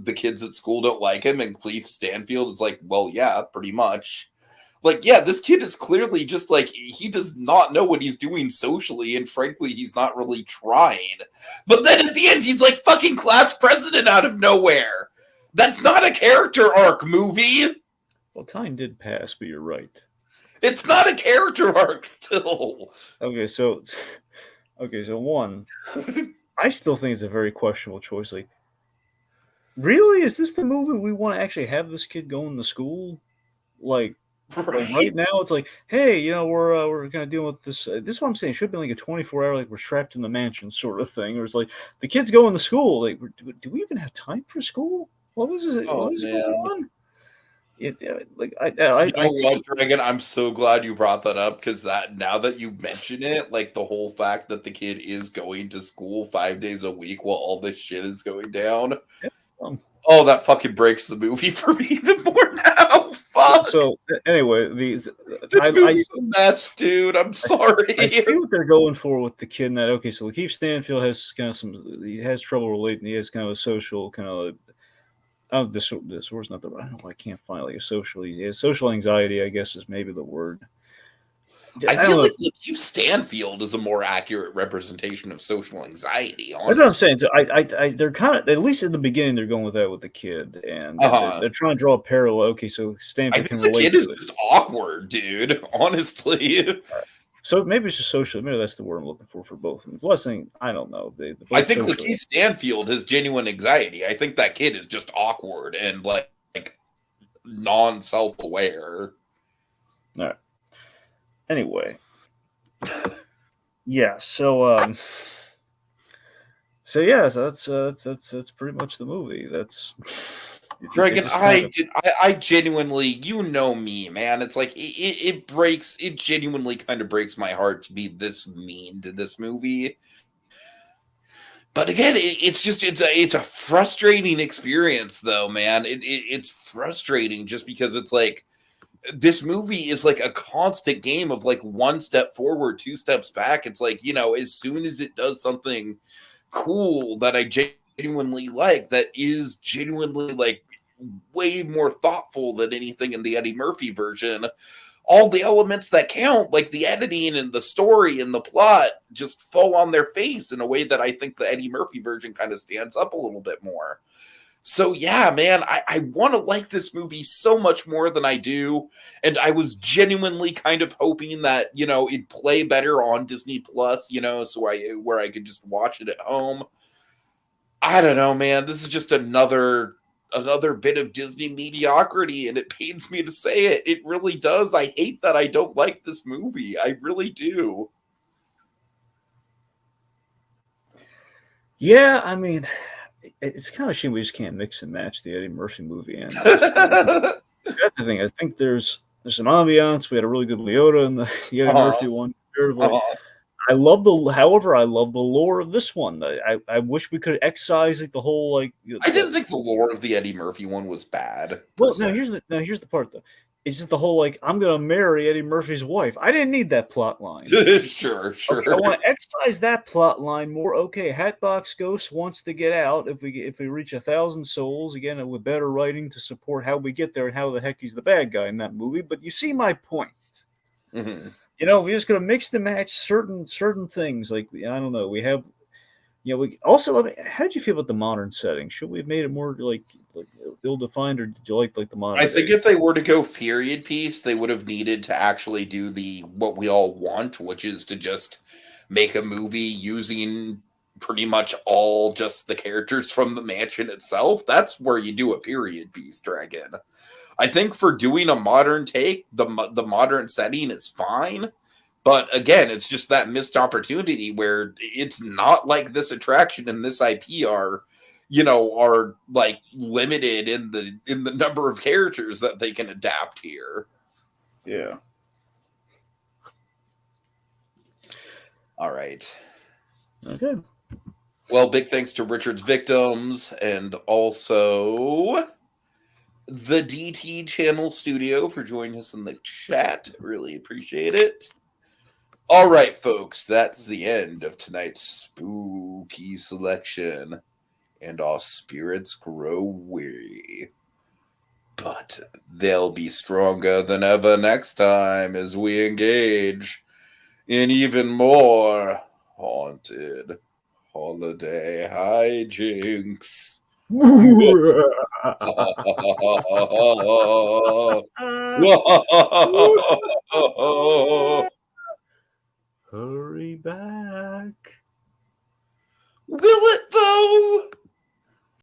A: at school don't like him, and Cleve Stanfield is like, well, yeah, pretty much. Like, yeah, this kid is clearly just like he does not know what he's doing socially, and frankly, he's not really trying. But then at the end, he's like fucking class president out of nowhere. That's not a character arc movie.
B: Well, time did pass, but you're right.
A: It's not a character arc still.
B: Okay, so one, I still think it's a very questionable choice. Like, really, is this the movie we want to actually have this kid going to school? Like, Like right now, it's like, hey, we're kind of dealing with this. This is what I'm saying. It should be like a 24-hour, like we're trapped in the mansion sort of thing. Or it's like the kids going to school. Like, do we even have time for school? What was it?
A: Oh,
B: What is going
A: man.
B: on? Like
A: You know what, Dragon? I'm so glad you brought that up because that now that you mention it, like the whole fact that the kid is going to school 5 days a week while all this shit is going down.
B: um,
A: Oh, that fucking breaks the movie for me even more now. Fuck.
B: so anyway,
A: This movie's a mess, dude. I'm sorry.
B: I see what they're going for with the kid. That okay, so Lakeith Stanfield has kind of he has trouble relating. He has kind of a social kind of. This word's not the right. I don't know. I can't find like a social anxiety. I guess is maybe the word.
A: I feel like Lakeith Stanfield is a more accurate representation of social anxiety. Honestly.
B: That's what I'm saying. So they're kind of, at least in the beginning, they're going with that with the kid, and they're trying to draw a parallel. Okay, so Stanfield can relate.
A: The kid is just awkward, dude. Honestly.
B: So maybe it's just social. Maybe that's the word I'm looking for both of them. It's less thing. I don't know.
A: I think Lakeith Stanfield has genuine anxiety. I think that kid is just awkward and like non-self-aware.
B: All right. Anyway, yeah. So that's pretty much the movie.
A: Dragon, I genuinely, you know me, man. It's like it genuinely kind of breaks my heart to be this mean to this movie. But again, it's a frustrating experience, though, man. It's frustrating just because it's like this movie is like a constant game of like one step forward, two steps back. It's like, as soon as it does something cool that I genuinely like, that is genuinely like way more thoughtful than anything in the Eddie Murphy version, all the elements that count, like the editing and the story and the plot, just fall on their face in a way that I think the Eddie Murphy version kind of stands up a little bit more. So yeah, man, I want to like this movie so much more than I do, and I was genuinely kind of hoping that it'd play better on Disney Plus, so where I could just watch it at home. I don't know, man. This is just another bit of Disney mediocrity, and it pains me to say it. It really does. I hate that I don't like this movie. I really do.
B: Yeah, I mean, it's kind of a shame we just can't mix and match the Eddie Murphy movie. And that's the thing. I think there's some ambiance. We had a really good Leota in the Eddie Murphy one. I love the lore of this one. I wish we could excise like the whole like.
A: I didn't think the lore of the Eddie Murphy one was bad.
B: Well, here's the part though. It's just the whole like I'm gonna marry Eddie Murphy's wife. I didn't need that plot line.
A: Sure.
B: Okay, I want to excise that plot line more. Okay, Hatbox Ghost wants to get out. If we reach 1,000 souls again with better writing to support how we get there and how the heck he's the bad guy in that movie. But you see my point.
A: Mm-hmm.
B: We're just gonna mix and match certain things. Like I don't know. We have. We also. How did you feel about the modern setting? Should we have made it more like ill-defined, or did you like the modern?
A: I think if they were to go period piece, they would have needed to actually do what we all want, which is to just make a movie using pretty much all just the characters from the mansion itself. That's where you do a period piece, Dragon. I think for doing a modern take, the modern setting is fine. But again, it's just that missed opportunity where it's not like this attraction and this IP are like limited in the number of characters that they can adapt here.
B: Yeah.
A: All right.
B: Okay.
A: Well, big thanks to Richard's Victims and also the DT Channel Studio for joining us in the chat. Really appreciate it. All right, folks, that's the end of tonight's spooky selection, and our spirits grow weary. But they'll be stronger than ever next time as we engage in even more haunted holiday hijinks.
B: Hurry back.
A: Will it though?